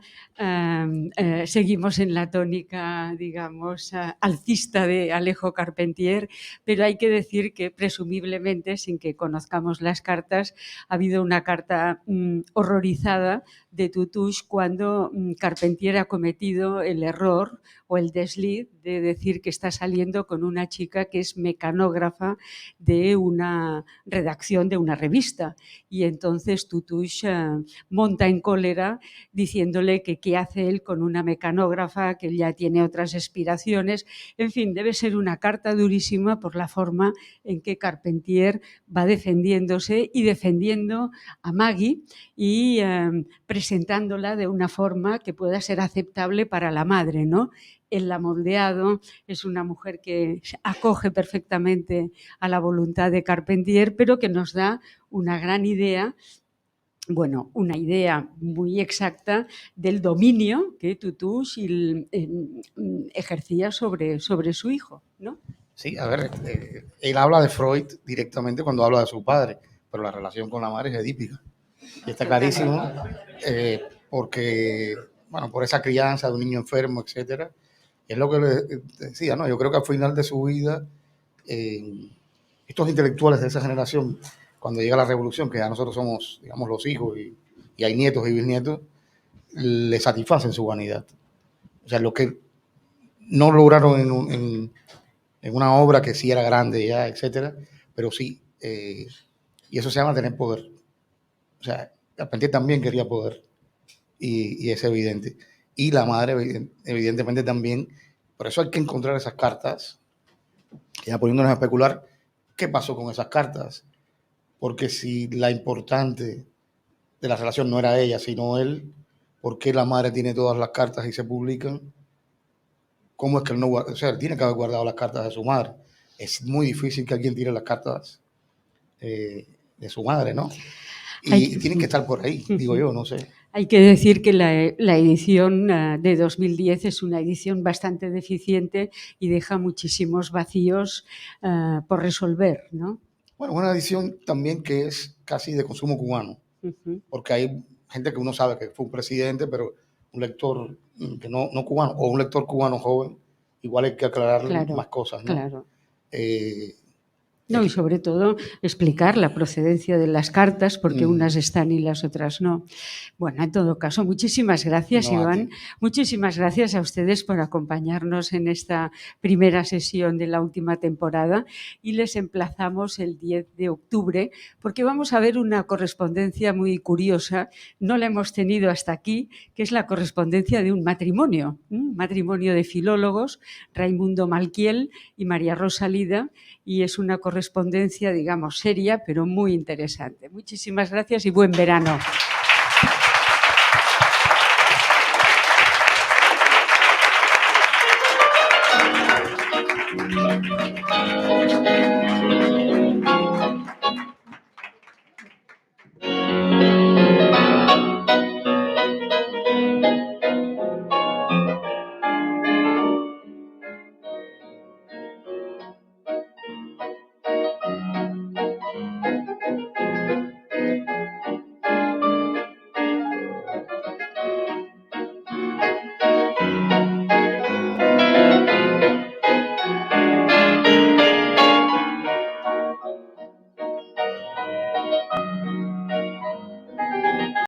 seguimos en la tónica, digamos, alcista de Alejo Carpentier, pero hay que decir que presumiblemente, sin que conozcamos las cartas, ha habido una carta horrorizada de Tutús cuando Carpentier ha cometido el error o el desliz de decir que está saliendo con una chica que es mecanógrafa de una redacción de una revista. Y entonces Tutús monta en cólera diciéndole que qué hace él con una mecanógrafa, que él ya tiene otras aspiraciones. En fin, debe ser una carta durísima por la forma en que Carpentier va defendiéndose y defendiendo a Maggie y presentándola de una forma que pueda ser aceptable para la madre, ¿no? Él la ha moldeado, es una mujer que acoge perfectamente a la voluntad de Carpentier, pero que nos da una gran idea, bueno, una idea muy exacta del dominio que Tutús ejercía sobre su hijo, ¿no? Sí, a ver, él habla de Freud directamente cuando habla de su padre, pero la relación con la madre es edípica. Y está clarísimo, porque, bueno, por esa crianza de un niño enfermo, etcétera. Es lo que le decía, ¿no? Yo creo que al final de su vida, estos intelectuales de esa generación, cuando llega la revolución, que ya nosotros somos, digamos, los hijos y hay nietos y bisnietos, le satisfacen su vanidad. O sea, lo que no lograron en una obra que sí era grande ya, etcétera, pero sí, y eso se llama tener poder. O sea, Carpentier también quería poder, y es evidente. Y la madre, evidentemente, también. Por eso hay que encontrar esas cartas, ya poniéndonos a especular qué pasó con esas cartas. Porque si la importante de la relación no era ella, sino él, ¿Por qué la madre tiene todas las cartas y se publican? ¿Cómo es que él no guarda? O sea, él tiene que haber guardado las cartas de su madre. Es muy difícil que alguien tire las cartas de su madre, ¿no? Y tienen que estar por ahí, digo yo, no sé. Hay que decir que la edición de 2010 es una edición bastante deficiente y deja muchísimos vacíos por resolver, ¿no? Bueno, una edición también que es casi de consumo cubano, porque hay gente que uno sabe que fue un presidente, pero un lector que no cubano, o un lector cubano joven, igual hay que aclararle Claro, más cosas, ¿no? claro. Eh, No, y sobre todo explicar la procedencia de las cartas, porque unas están y las otras no. Bueno, en todo caso, muchísimas gracias, No, a Iván. ti. Muchísimas gracias a ustedes por acompañarnos en esta primera sesión de la última temporada y les emplazamos el 10 de octubre porque vamos a ver una correspondencia muy curiosa. No la hemos tenido hasta aquí, que es la correspondencia de un matrimonio de filólogos, Raimundo Malquiel y María Rosa Lida, y es una correspondencia, digamos, seria, pero muy interesante. Muchísimas gracias y buen verano.